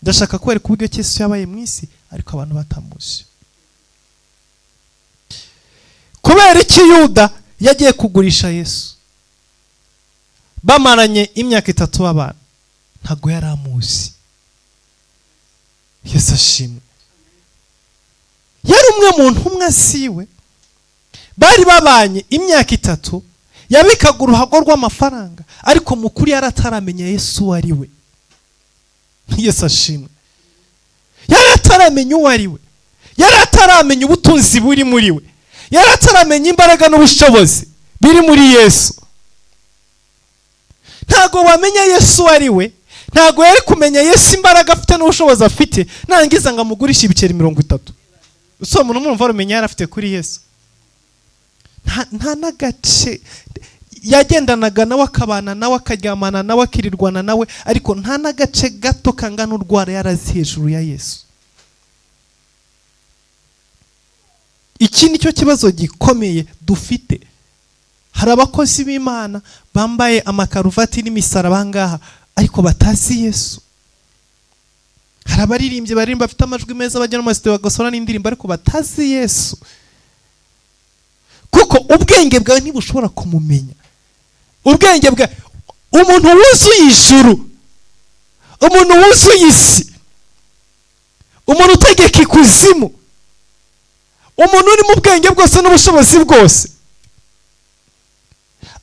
Ndashaka kwereka uburyo Yesu yabaye mu isi, ariko abantu batamuzi. Kubera iki Yuda yagiye kugurisha Yesu? Bamaranye imyaka 3 babana, ntago yari amuzi. Yesu ashimwe. Yari umwe mu ntumwa siwe, bari babanye imyaka 3, yabikaga uruhago rw'amafaranga, ariko mukuri yari ataramenya Yesu ari we. Yesu ashimwe. Yari ataramenya uwo ari we, yari ataramenya ubutunzi buri muri we, yari ataramenya imbaraga n'ubushobozi biri muri Yesu. Ntago wamenya Yesu ari we, ntago yari kumenya Yesu imbaraga afite n'ubushobozi afite, nangiza ngo amugurisha ibiceri 30. Uso umuntu murumva rumenya yari afite kuri Yesu. Nta nagace yagendanaga nawe, akabana nawe, akaryamana nawe, akirirwana nawe, ariko nta nagace gato kangana urwara yarazi hejuru ya Yesu. Iki nicyo kibazo gikomeye dufite. Hari abakozi b'Imana bambaye amakaruvati n'imisaraba ngaha, ariko batazi Yesu. Hari abaririmbyi baririmba bafite amajwi meza, bajya no mu studio bagasora n'indirimbo, ariko batazi Yesu. Kuko ubwenge bwawe ntibushobora kumumenya. Ubwenge bwa umuntu wuzuye ijuru, umuntu wuzuye isi, umuntu utegeka ikuzimu, umuntu uri mu bwenge bwose n'ubushobozi bwose,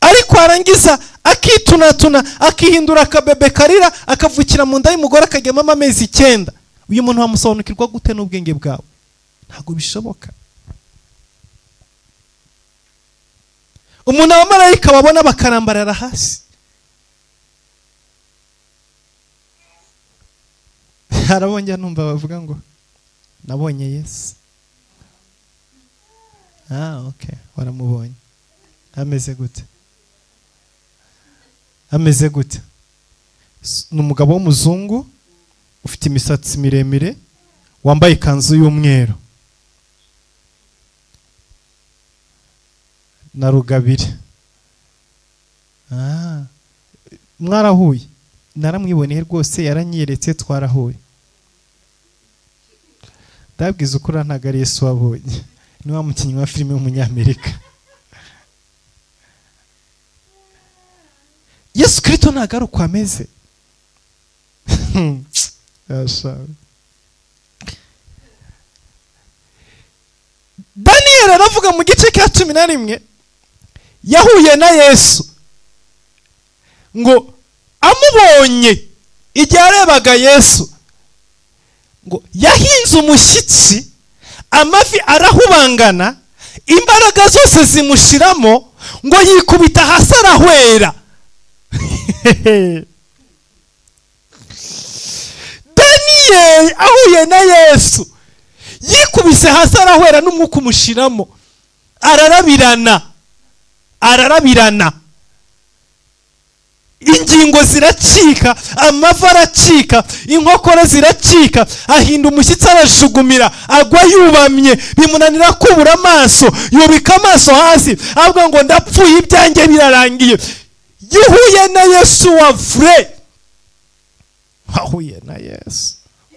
ariko arangiza akitunatuna, akihindura akabebe karira, akavukira mu nda y'umugore, akajyamo amezi 9. Uyu muntu wamusobanukirwa gute n'ubwenge bwawe? Ntago bishoboka. Umuntu abamarayika babona bakarambarara hasi. Harabonye numva bavuga ngo nabonye Yesu. Okay, waramubonye. Ameze gute? Ameze gute? Ni umugabo w'umuzungu ufite imisatsi miremire, wambaye ikanzu y'umweru na rugabire. Mwarahuye? Naramwiboneye rwose, yaranyeretse, twarahuye. Ndabwiza ukuri ntago ari Yesu wabonye, ni wa mukinnyi wa filime w'umunyamerika. Yesu Kristo ntago ari uko ameze. daniyeli aravuga mu gice cya 11 yahuye na Yesu ngo amubonye igihe arebaga Yesu ngo yahinze umushyitsi, amavi arahubangana, imbaraga zose zimushiramo, ngo yikubita hasi arahwera. Daniyeli ahuye na Yesu yikubise hasi arahwera, n'umwuka umushiramo, ararabirana, ingingo ziracika, amavi aracika, inkokora ziracika, ahinda umushyitsi arajugumira, agwa yubamye, bimunanira kubura amaso, yubika amaso hasi, avuga ngo ndapfuye, ibyanjye birarangiye. Yahuye na Yesu wa vrai. Ahuye na Yesu.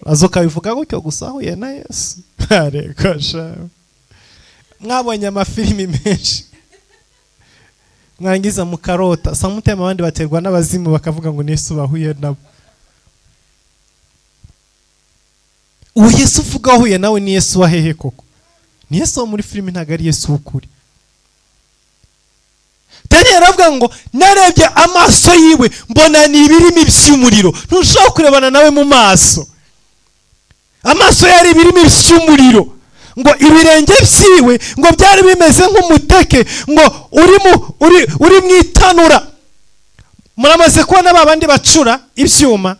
Azoka bivuga gutyo gusa, ahuye na Yesu. Areka sha. Mwabonye amafilimi menshi, mwangiza mukarota, samutema abandi baterwa n'abazimu bakavuga ngo Yesu bahuye nabo. Uwo Yesu uvuga ahuye nawe ni Yesu wa hehe koko? Ni Yesu wo muri filimi, ntago ari Yesu w'ukuri. Daniel aravuga ngo narebye amaso yiwe mbona ni ibirimi by'umuriro. Ntushobora kurebana nawe mu maso, amaso yari ibirimi by'umuriro, ngo ibirenge byiwe ngo byari bimeze nk'umuteke, ngo uri mu itanura. Muramaze kubona babandi bacura ibyuma,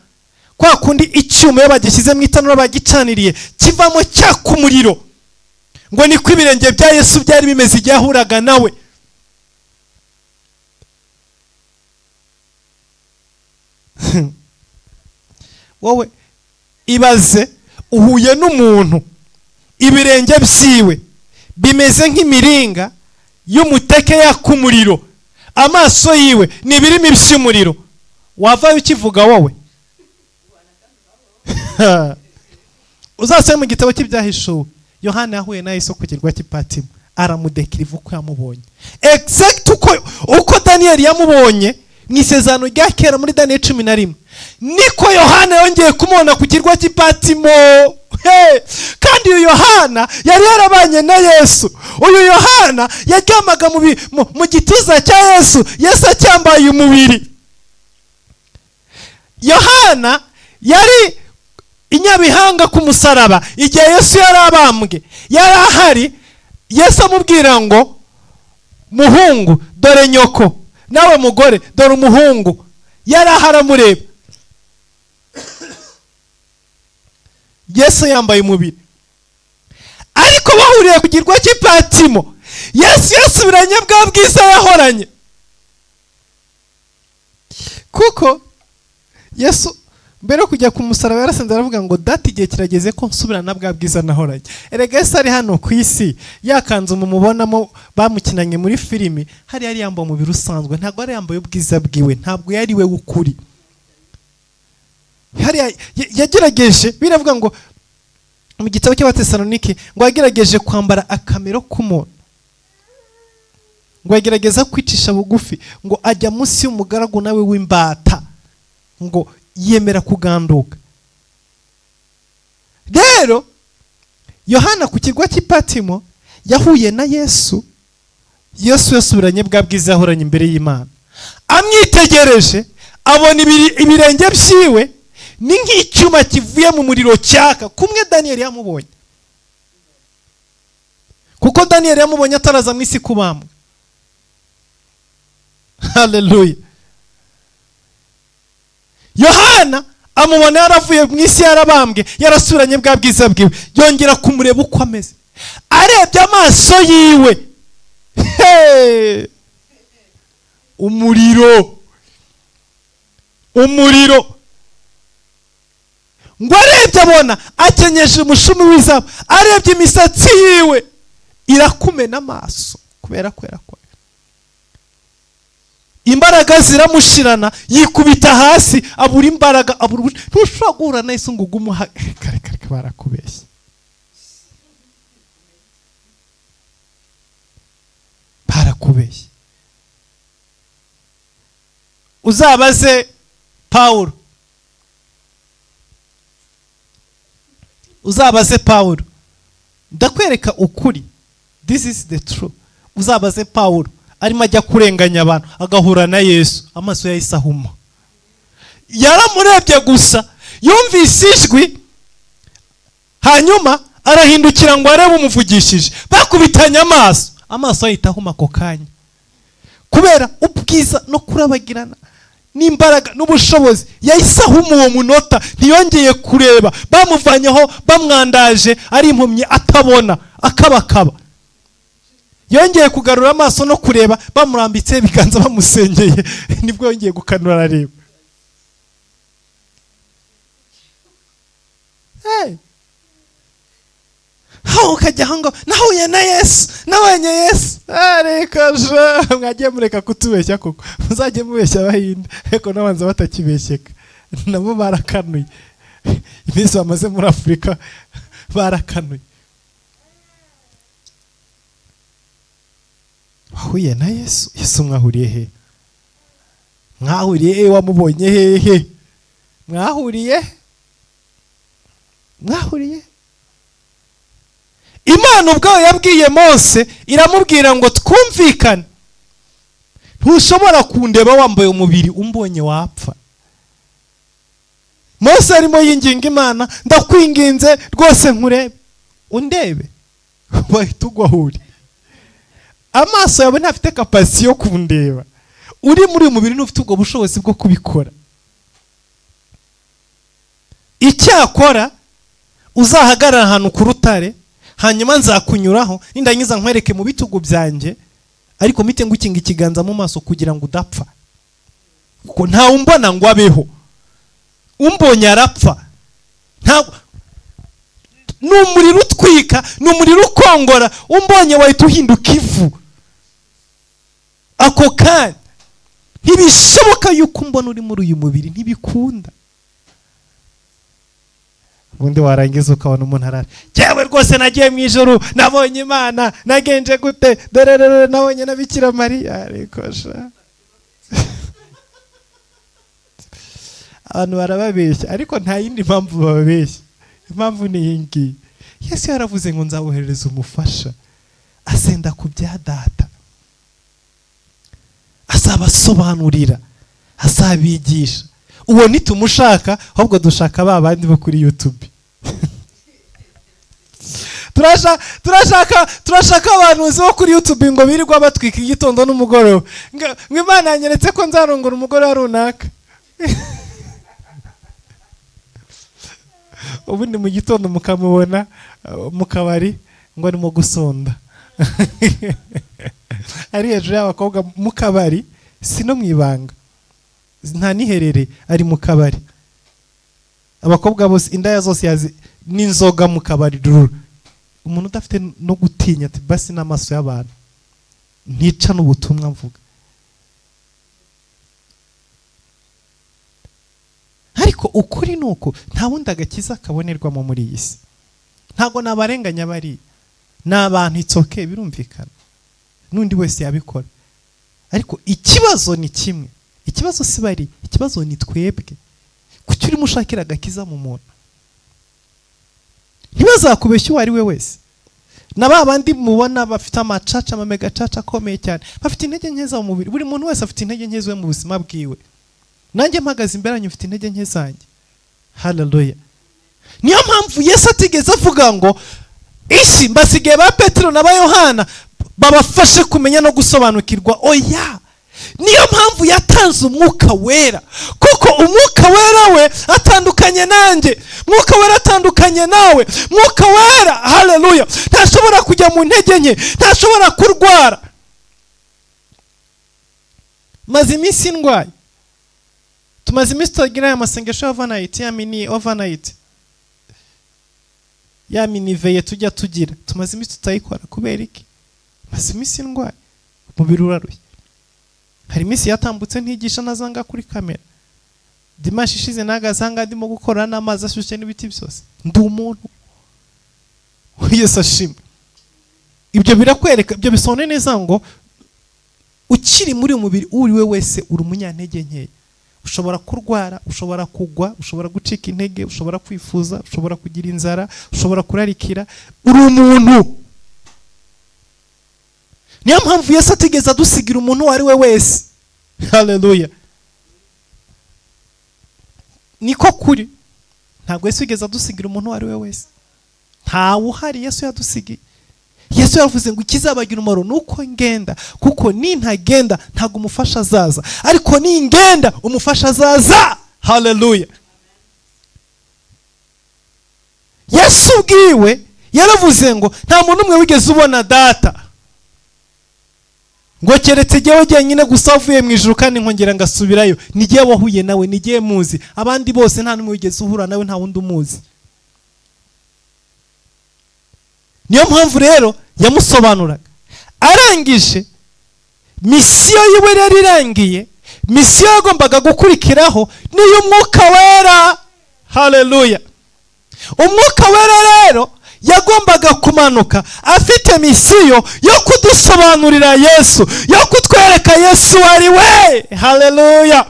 kwa kundi icyuma iyo bagishyize mu itanura bagicaniriye kivamo cyaka umuriro, ngo niko ibirenge bya Yesu byari bimeze igihe ahuraga nawe. Wowe ibaze uhuye n'umuntu ibirenge byiwe bimeze nk'imiringa y'umuteke yaka umuriro, amaso yiwe ni ibirimi by'umuriro, wavayo ukivuga wowe? Uzasoma mu gitabo cy'ibyahishuwe, Yohana yahuye na Yesu ku kirwa cy'Ipatimo, aramudekiriva uko yamubonye, exact uko Daniel yamubonye mu isezerano rya kera muri Daniel 11, niko Yohana yongeye kumubona ku kirwa cy'Ipatimo. Kandi uyu Yohana yari yarabanye na Yesu. Uyu Yohana yaryamaga mu gituza cya Yesu, Yesu acyambaye umubiri. Yohana yari inyabihanga ku musaraba igihe Yesu yari abambwe, yari ahari. Yesu amubwira ngo muhungu dore nyoko, nawe mugore dore umuhungu. Yari aharamureba, Yesu yambaye umubiri. Ariko bahuriye ku kirwa cy'Ipatimo, Yesu yasubiranye bwa bwiza yahoranye. Kuko Yesu mbere yo kujya ku musaraba yarasenze aravuga ngo data, igihe kirageze ko nsubirana bwa bwiza nahoranye. Erega Yesu ari hano ku isi, yakanze mumubonamo bamukinanye muri filimi, hari yari yambaye umubiri usanzwe, ntabwo ari yambaye ubwiza bwiwe, ntabwo yari we w'ukuri. Yagerageje, biravuga ngo mu gitabo cy'Abatesalonike ngo yagerageje kwambara akamero k'umuntu, ngo yagerageza kwicisha bugufi, ngo ajya munsi y'umugaragu nawe w'imbata, ngo yemera kuganduka. Rero Yohana ku kirwa cy'Ipatimo yahuye na Yesu. Yesu yasubiranye bwa bwiza yahoranye imbere y'Imana, amwitegereje abona ibirenge byiwe ni nk'icyuma kivuye mu muriro cyaka, kumwe Daniel yamubonye. Kuko Daniel yamubonye ataraza mu isi kubambwa. Haleluya. Yohana amubona yaravuye mu isi yarabambwe, yarasubiranye bwa bwiza bwiwe, yongera kumureba uko ameze. Arebye amaso yiwe, umuriro, ngo arebye abona akenyeje umushumi w'izahabu, arebye imisatsi yiwe irakumena amaso kubera kwera kwayo, imbaraga ziramushirana, yikubita hasi, abura imbaraga, ntushobora guhura na Yesu ngo ugumuha. Kare barakubeshya. Barakubeshya. Uzabaze Pawulo, ndakwereka ukuri this is the truth. Uzabaze Pawulo arimo ajya kurenganya abantu agahura na Yesu, amaso yahise ahuma. Yaramurebye gusa, yumvise ijwi, hanyuma arahindukira ngo arebe umuvugishije. Bakubitanye amaso ahita ahuma ako kanya, kubera ubwiza no kurabagirana n'imbaraga n'ubushobozi. Yahise ahuma uwo munota, ntiyongeye kureba. Bamuvanyeho bamwandaje ari impumyi atabona, akabakaba. Yongeye kugarura amaso no kureba, bamurambitse ibiganza bamusengeye, nibwo yongeye gukanura arareba. Hao ukajya hango nahuye na Yesu, nabonye Yesu. Reka je mwagiye mureka kutubeshya koko, muzajye mubeshya Abahinde ariko nabanza batakibeshyeka, nabo barakanuye. Iminsi bamaze muri Afurika barakanuye. Wahuye na Yesu? Yesu mwahuriye he? Mwahuriye he? Wamubonye hehe? Mwahuriye Imana ubwayo yabwiye Mose, iramubwira ngo twumvikane, ntushobora kundeba wambaye umubiri, umbonye wapfa. Mose arimo yinginga Imana, ndakwinginze rwose nkurebe. Undebe wahita ugwahuri. Amaso yawe ntafite kapasiti yo kundeba, uri muri uyu mubiri ntufite ubwo bushobozi bwo kubikora. Icyakora uzahagarara ahantu ku rutare, hanyuma nzakunyuraho, nindangiza nkwereke mu bitugu byanjye, ariko mpite ngukinga ikiganza mu maso kugira ngo udapfa, kuko nta umbona ngo abeho. Umbonye arapfa. N'umuriro utwika, n'umuriro ukongora, umbonye wahita uhinduka ivu ako kanya. Ntibishoboka yuko umbona uri muri uyu mubiri, ntibikunda. Ubundi warangiza ukabona umuntu arara, cyewe rwose nagiye mu ijoro, nabonye Imana, nagenje gute, dore nabonye na Bikira Mariya. Ariko sha abantu barababeshya, ariko nta yindi mpamvu bababeshya. Impamvu ni iyi ngiyi: Yesu yaravuze ngo nzaboherereza umufasha, asenda ku bya Data, azabasobanurira, azabigisha. Uwo nitumushaka, ahubwo dushaka ba bandi bo kuri YouTube. turashaka abantu zo kuri YouTube ngo birirwa batwika igitondo n'umugoroba. Ngo Imana yanyeretse ko nzarongora umugore runaka. Ubundi mu gitondo mukamubona mu kabari ngo arimo gusonda. Ari hejuru y'abakobwa mu kabari, si no mu ibanga, nta niherere, ari mu kabari. Abakobwa bose, indaya zose yazi n'inzoga mu kabari. Umuntu udafite no gutinya ati basi n'amaso y'abantu, ntica n'ubutumwa mvuga. Ariko ukuri nuko nta wundi agakiza kabonerwamo muri iyi si. Ntago nabarenganya bari n'abantu, itsoke birumvikana, n'undi wese yabikora. Ariko ikibazo ni kimwe, ikibazo si bari, ikibazo ni twebwe. Kuki urimo ushakira agakiza mu muntu? Ntibazakubeshya uwo ari we wese. Na ba bandi mubona bafite amacaca, amamega caca akomeye cyane, bafite intege nke za mu mubiri. Buri muntu wese afite intege nke ze mu buzima bwiwe. Nanjye mpagaze imbere yanyu mfite intege nke zanjye. Haleluya. Niyo mpamvu Yesu atigeze avuga ngo isi mbasigaye ba Petero na ba Yohana babafashe kumenya no gusobanukirwa. Oya, niyo mpamvu yatanze umwuka wera, kuko umwuka wera we atandukanye nanjye, umwuka wera atandukanye nawe. Umwuka wera, haleluya, ntashobora kujya mu ntege nke, ntashobora kurwara. Maze iminsi ndwaye, tumaze iminsi tugira amasengesho overnight, ya mini overnight, ya mini veye tujya tugira, tumaze iminsi tutayikora. Kubera iki? Maze iminsi ndwaye, umubiri urarushye. Hari iminsi yatambutse ntigisha nazanga kuri kamera, dimanche ishize nagazanga ndimo gukora n'amazi ashyushye n'ibiti byose. Ndi umuntu. Yesu ashimwe. Ibyo birakwereka, ibyo bisone neza ngo ukiri muri umubiri uri we wese uri umunyantege nke. Ushobora kurwara, ushobora kugwa, ushobora gucika intege, ushobora kwifuza, ushobora kugira inzara, ushobora kurarikira. Uri umuntu. niyo mpamvu Yesu atigeze adusigira umuntu uwo ari we wese. Haleluya. Niko kuri, ntabwo Yesu yigeze adusigira umuntu uwo ari we wese, ntawe uhari Yesu yadusigiye. Yesu yavuze ngo ikizabagira umumaro nuko ngenda, kuko nintagenda ntabwo umufasha azaza, ariko ningenda umufasha azaza. Haleluya. Yesu ubwiwe yaravuze ngo nta muntu umwe wigeze ubona data, ngo keretse jyewe jyenyine gusa avuye mu ijuru kandi nkongera ngasubirayo, ni jyewe wahuye nawe, ni jyewe muzi, abandi bose nta n'umwe wigeze uhura nawe, nta wundi umuzi. Niyo mpamvu rero yamusobanuraga. Arangije misiyo yiwe rero irangiye, misiyo yagombaga gukurikiraho niyo Umwuka Wera. Haleluya. Umwuka Wera rero yagombaga kumanuka afite misiyo yo kudusobanurira Yesu, yo kutwereka Yesu ari we. Haleluya.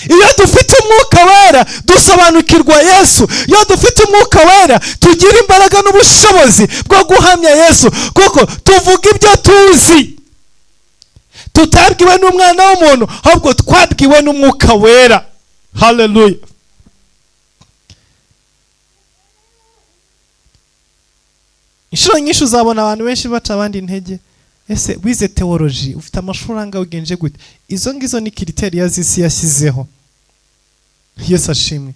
Iyo dufite Umwuka Wera dusobanukirwa Yesu. Iyo dufite Umwuka Wera tugira imbaraga n'ubushobozi bwo guhamya Yesu, kuko tuvuga ibyo tuzi, tutabwiwe n'umwana w'umuntu, ahubwo twabwiwe n'Umwuka Wera. Haleluya. Inshuro nyinshi uzabona abantu benshi baca abandi intege. Ese wize theology, ufite amashuri angahe, ugenje gute? Izo ngizo ni kriteriya z'isi yashyizeho. Yesu ashimwe.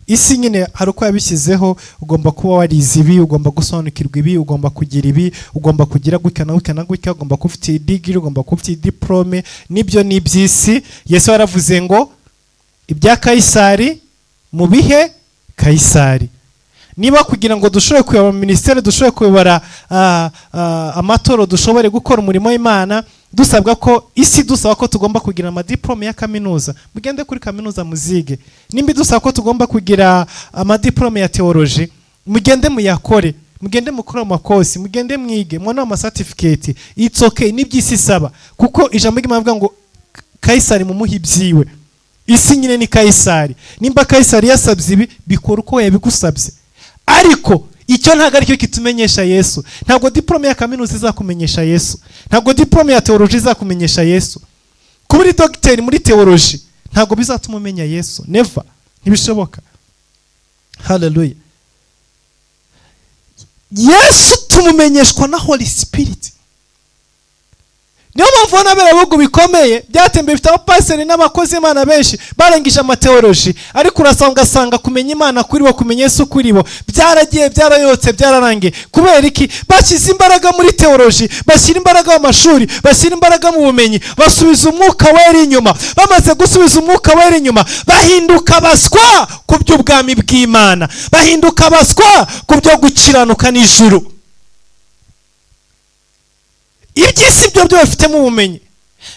Isi nyine hari uko yabishyizeho, ugomba kuba warize ibi, ugomba gusobanukirwa ibi, ugomba kugira ibi, ugomba kugira gutya na gutya na gutya, ugomba kuba ufite degree, ugomba kuba ufite diplome. Nibyo ni iby'isi. Yesu yaravuze ngo ibya Kayisari mu bihe Kayisari. Niba kugira ngo dushobore kuyobora ministeri, dushobore kuyobora amatoro, dushobore gukora umurimo w'Imana, dusabwa ko isi dusaba ko tugomba kugira amadiplome ya kaminuza, mugende kuri kaminuza muzige. Nimba dusaba ko tugomba kugira amadiplome ya theology, mugende muyakore, mugende mukora amakosi, mugende mwige, mwana ama certificate. It's okay, nibyisi isaba, kuko ijambo ry'Imana rivuga ngo Kayisari mumuhe ibyiwe. Isi nyine ni Kayisari. Nimba Kayisari yasabye ibi, bikora uko yabigusabye. Ariko icyo ntabwo aricyo kitumenyesha Yesu. Ntabwo diplome ya kaminuza izakumenyesha Yesu, ntabwo diplome ya theology izakumenyesha Yesu. Kuba uri doctor muri theology ntabwo bizatuma umenya Yesu, never, ntibishoboka. Haleluya. Yesu tumumenyeshwa na Holy Spirit. Niyo mpamvu n'abera bihugu bikomeye byatembeye bifite abapasiteri n'abakozi Imana benshi barangije amateoloji, ariko urasanga kumenya Imana kuri bo, kumenya Yesu kuri bo byaragiye, byarayotse, byararangiye. Kubera iki? Bashyize imbaraga muri teoloji, bashyira imbaraga mu mashuri, bashyira imbaraga mu bumenyi, basubiza Umwuka Wera inyuma. Bamaze gusubiza Umwuka Wera inyuma, bahinduka baswa ku by'ubwami bw'Imana, bahinduka baswa ku byo gukiranuka n'ijuru. Iby'isi byo bafitemo ubumenyi,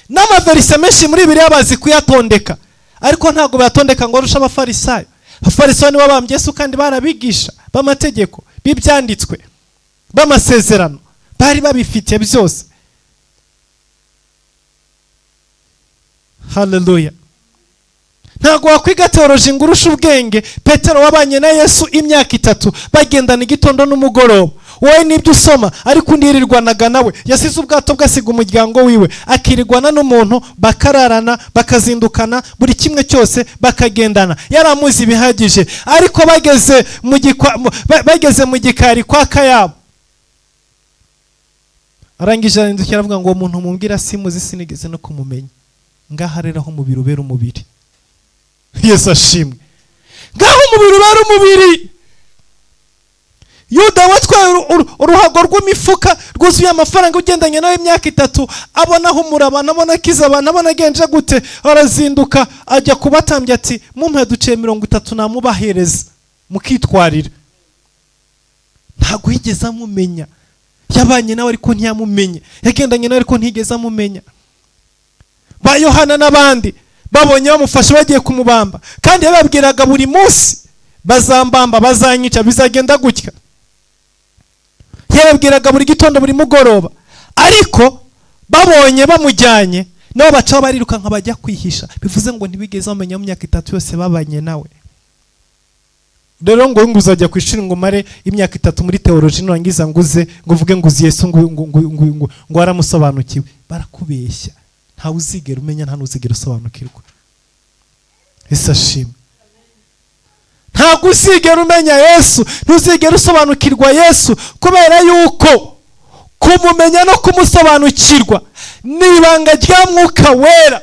n'amaverisi menshi muri Bibiliya bazi kuyatondeka, ariko ntabwo bayatondeka ngo arusha abafarisayo. Abafarisayo nibo bambye Yesu kandi barabigisha b'amategeko, b'ibyanditswe, b'amasezerano, bari babifite byose. Haleluya. Ntabwo wakwiga teoloji ngo urushe ubwenge. Petero wabanye na Yesu imyaka 3 bagendana igitondo n'umugoroba. Wowe nibyo usoma, ariko undirirwanaga nawe. Yasize ubwato bwasiga umuryango wiwe, akirirwana n'umuntu, bakararana, bakazindukana, buri kimwe cyose bakagendana. Yaramuzi bihagije, ariko bageze mu gikari kwa Kayabo, arangije arindukira aravuga ngo umuntu mumbwira simuzi, sinigeze no kumumenya. Ngaha rero aho umubiri ubera umubiri. Yesu ashimwe. Ngaho umubiri ubera umubiri. Yuda watwaye uruhago rw'imifuka rwuzuye amafaranga, ugendanye nawe imyaka 3, abona humurabana, abona kizabana, abona genje gute, arazinduka ajya kubatambya ati mumpe duce 30 namubahereza mukitwarira. Ntago yigeze amumenya. Yabanye nawe ariko ntiyamumenye, yagendanye nawe ariko ntigeze amumenya. Ba Yohana n'abandi babonye bamufashe bagiye kumubamba, kandi yababwiraga buri munsi bazambamba, bazanyica, bizagenda gutya. Yababwiraga buri gitondo, buri mugoroba, ariko babonye bamujyanye nabo bacaho bariruka nka bajya kwihisha. Bivuze ngo ntibigeze bamenya mu myaka 3 yose babanye nawe. rero ngo uzajya ku ishuri ngo mare imyaka 3 muri theology nurangiza nguze ngo uvuge ngo uzi Yesu ngo waramusobanukiwe. Barakubeshya, ntawe uzigera umenya, nta n'uzigera usobanukirwa. Yesu ashimwe. Ntabwo uzigera umenya Yesu, ntuzigera usobanukirwa Yesu, kubera yuko kumumenya no kumusobanukirwa ni ibanga rya Mwuka Wera.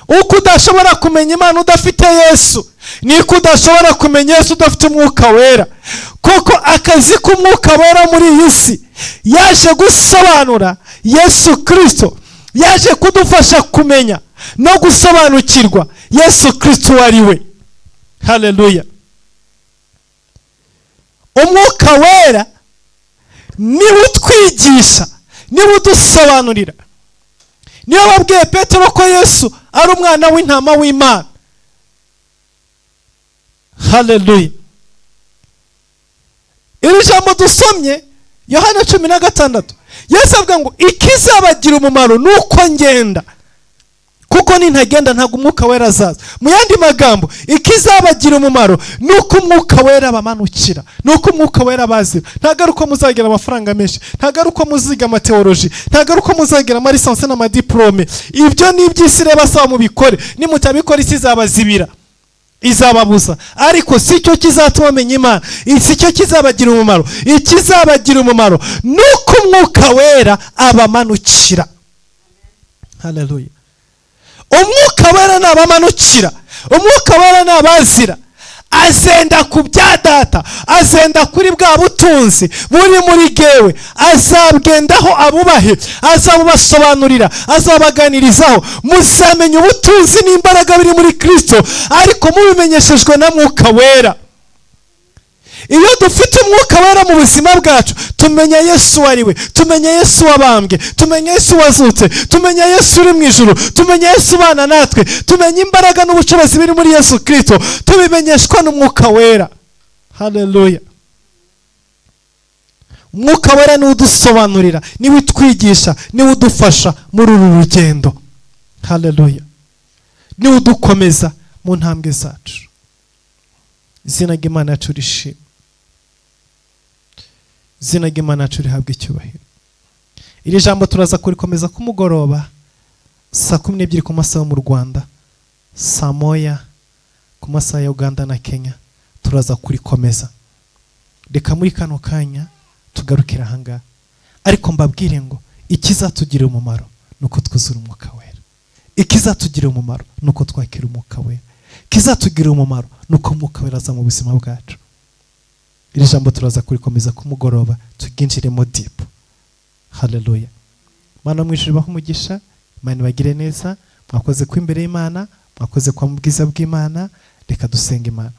Uko udashobora kumenya Imana udafite Yesu, niko udashobora kumenya Yesu udafite Umwuka Wera. Kuko akazi k'Umwuka Wera muri iyi si yaje gusobanura Yesu Kristo, yaje kudufasha kumenya no gusobanukirwa Yesu Kristo ari we. Haleluya. Umwuka Wera niwe utwigisha, niwe udusobanurira. Niyo babwiye Petero ko Yesu ari umwana w'intama w'Imana. Haleluya. Iri jambo dusomye Yohana 16, Yesu avuga ngo ikizabagira umumaro nuko ngenda, kuko nintagenda ntago Umwuka Wera azaza. Mu yandi magambo, ikizabagira umumaro nuko Umwuka Wera bamanukira, nuko Umwuka Wera bazira. Ntago ari uko muzagira amafaranga menshi, ntago ari uko muziga amateoloji, ntago ari uko muzagira ama licence n'ama diplome. Ibyo ni iby'isi reba sawa mubikore, nimutabikora isi izabazibira, izababuza. Ariko si cyo kizatuma menya Imana, si cyo kizabagira umumaro. Ikizabagira umumaro nuko Umwuka Wera abamanukira. Haleluya. Umwuka Wera nabamanukira, Umwuka Wera nabazira, azenda ku bya Data, azenda kuri bwa butunzi buri muri gewe, azabwendaho abubahe, azabubasobanurira, azabaganirizaho. Muzamenya ubutunzi n'imbaraga biri muri Kristo, ariko mubimenyeshejwe na Mwuka Wera. Iyo dufite Umwuka Wera mu buzima bwacu, tumenya Yesu ari we, tumenya Yesu wabambwe, tumenya Yesu wazutse, tumenya Yesu uri mu ijuru, tumenya Yesu bana natwe, tumenya imbaraga n'ubucuruzi biri muri Yesu Kristo, tubimenyeshwa n'Umwuka Wera. Haleluya. Umwuka Wera niwe udusobanurira, niwe utwigisha, niwe udufasha muri uru rugendo. Haleluya. Niwe udukomeza mu ntambwe zacu. Izina ry'Imana yacu rishimwe. Izina ry'Imana yacu rihabwe icyubahiro. Iri jambo turaza kurikomeza ku mugoroba saa 12 ku masaha mu Rwanda, saa 1 ku masaha ya Uganda na Kenya. Turaza kurikomeza. Reka muri kano kanya tugarukira ahangaha, ariko mbabwire ngo ikizatugira umumaro nuko twuzura Umwuka Wera. Ikizatugira umumaro nuko twakira Umwuka Wera. Kizatugira umumaro nuko Umwuka Wera aza mu buzima bwacu. Iri jambo turaza kurikomeza ku mugoroba, tuginjiremo deep. Haleluya. Mana mwijuru baho umugisha, Imana bagire neza. Mwakoze ku imbere y'Imana, mwakoze kwa mubwiza bw'Imana. Reka dusenga Imana.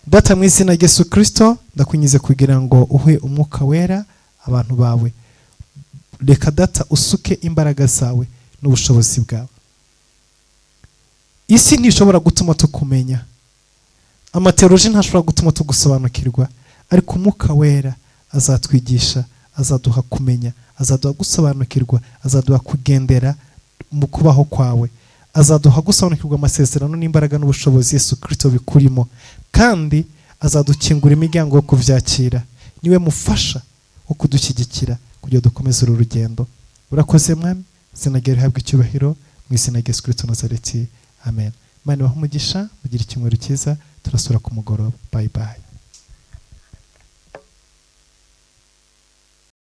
Data mu izina rya Yesu Kristo, ndakunyize kugira ngo uhe Umwuka Wera abantu bawe. Reka Data usuke imbaraga zawe n'ubushobozi bwawe. Isi ntishobora gutuma tukumenya, amateoloji ntashobora gutuma tugusobanukirwa, ariko Umwuka Wera azatwigisha, azaduha kumenya, azaduha gusobanukirwa, azaduha kugendera mu kubaho kwawe, azaduha gusobanukirwa amasezerano n'imbaraga n'ubushobozi Yesu Kristo bikurimo, kandi azadukingura imiryango yo kuvyakira. Niwe mufasha wo kudushyigikira kugira dukomeze uru rugendo. Urakoze Mwami, izina ryawe rihabwe icyubahiro, mu izina rya Yesu Kristo Nazareti. Amen. Imana ibahe umugisha, mugire icyumweru cyiza, turasura ku mugoroba. Bye bye.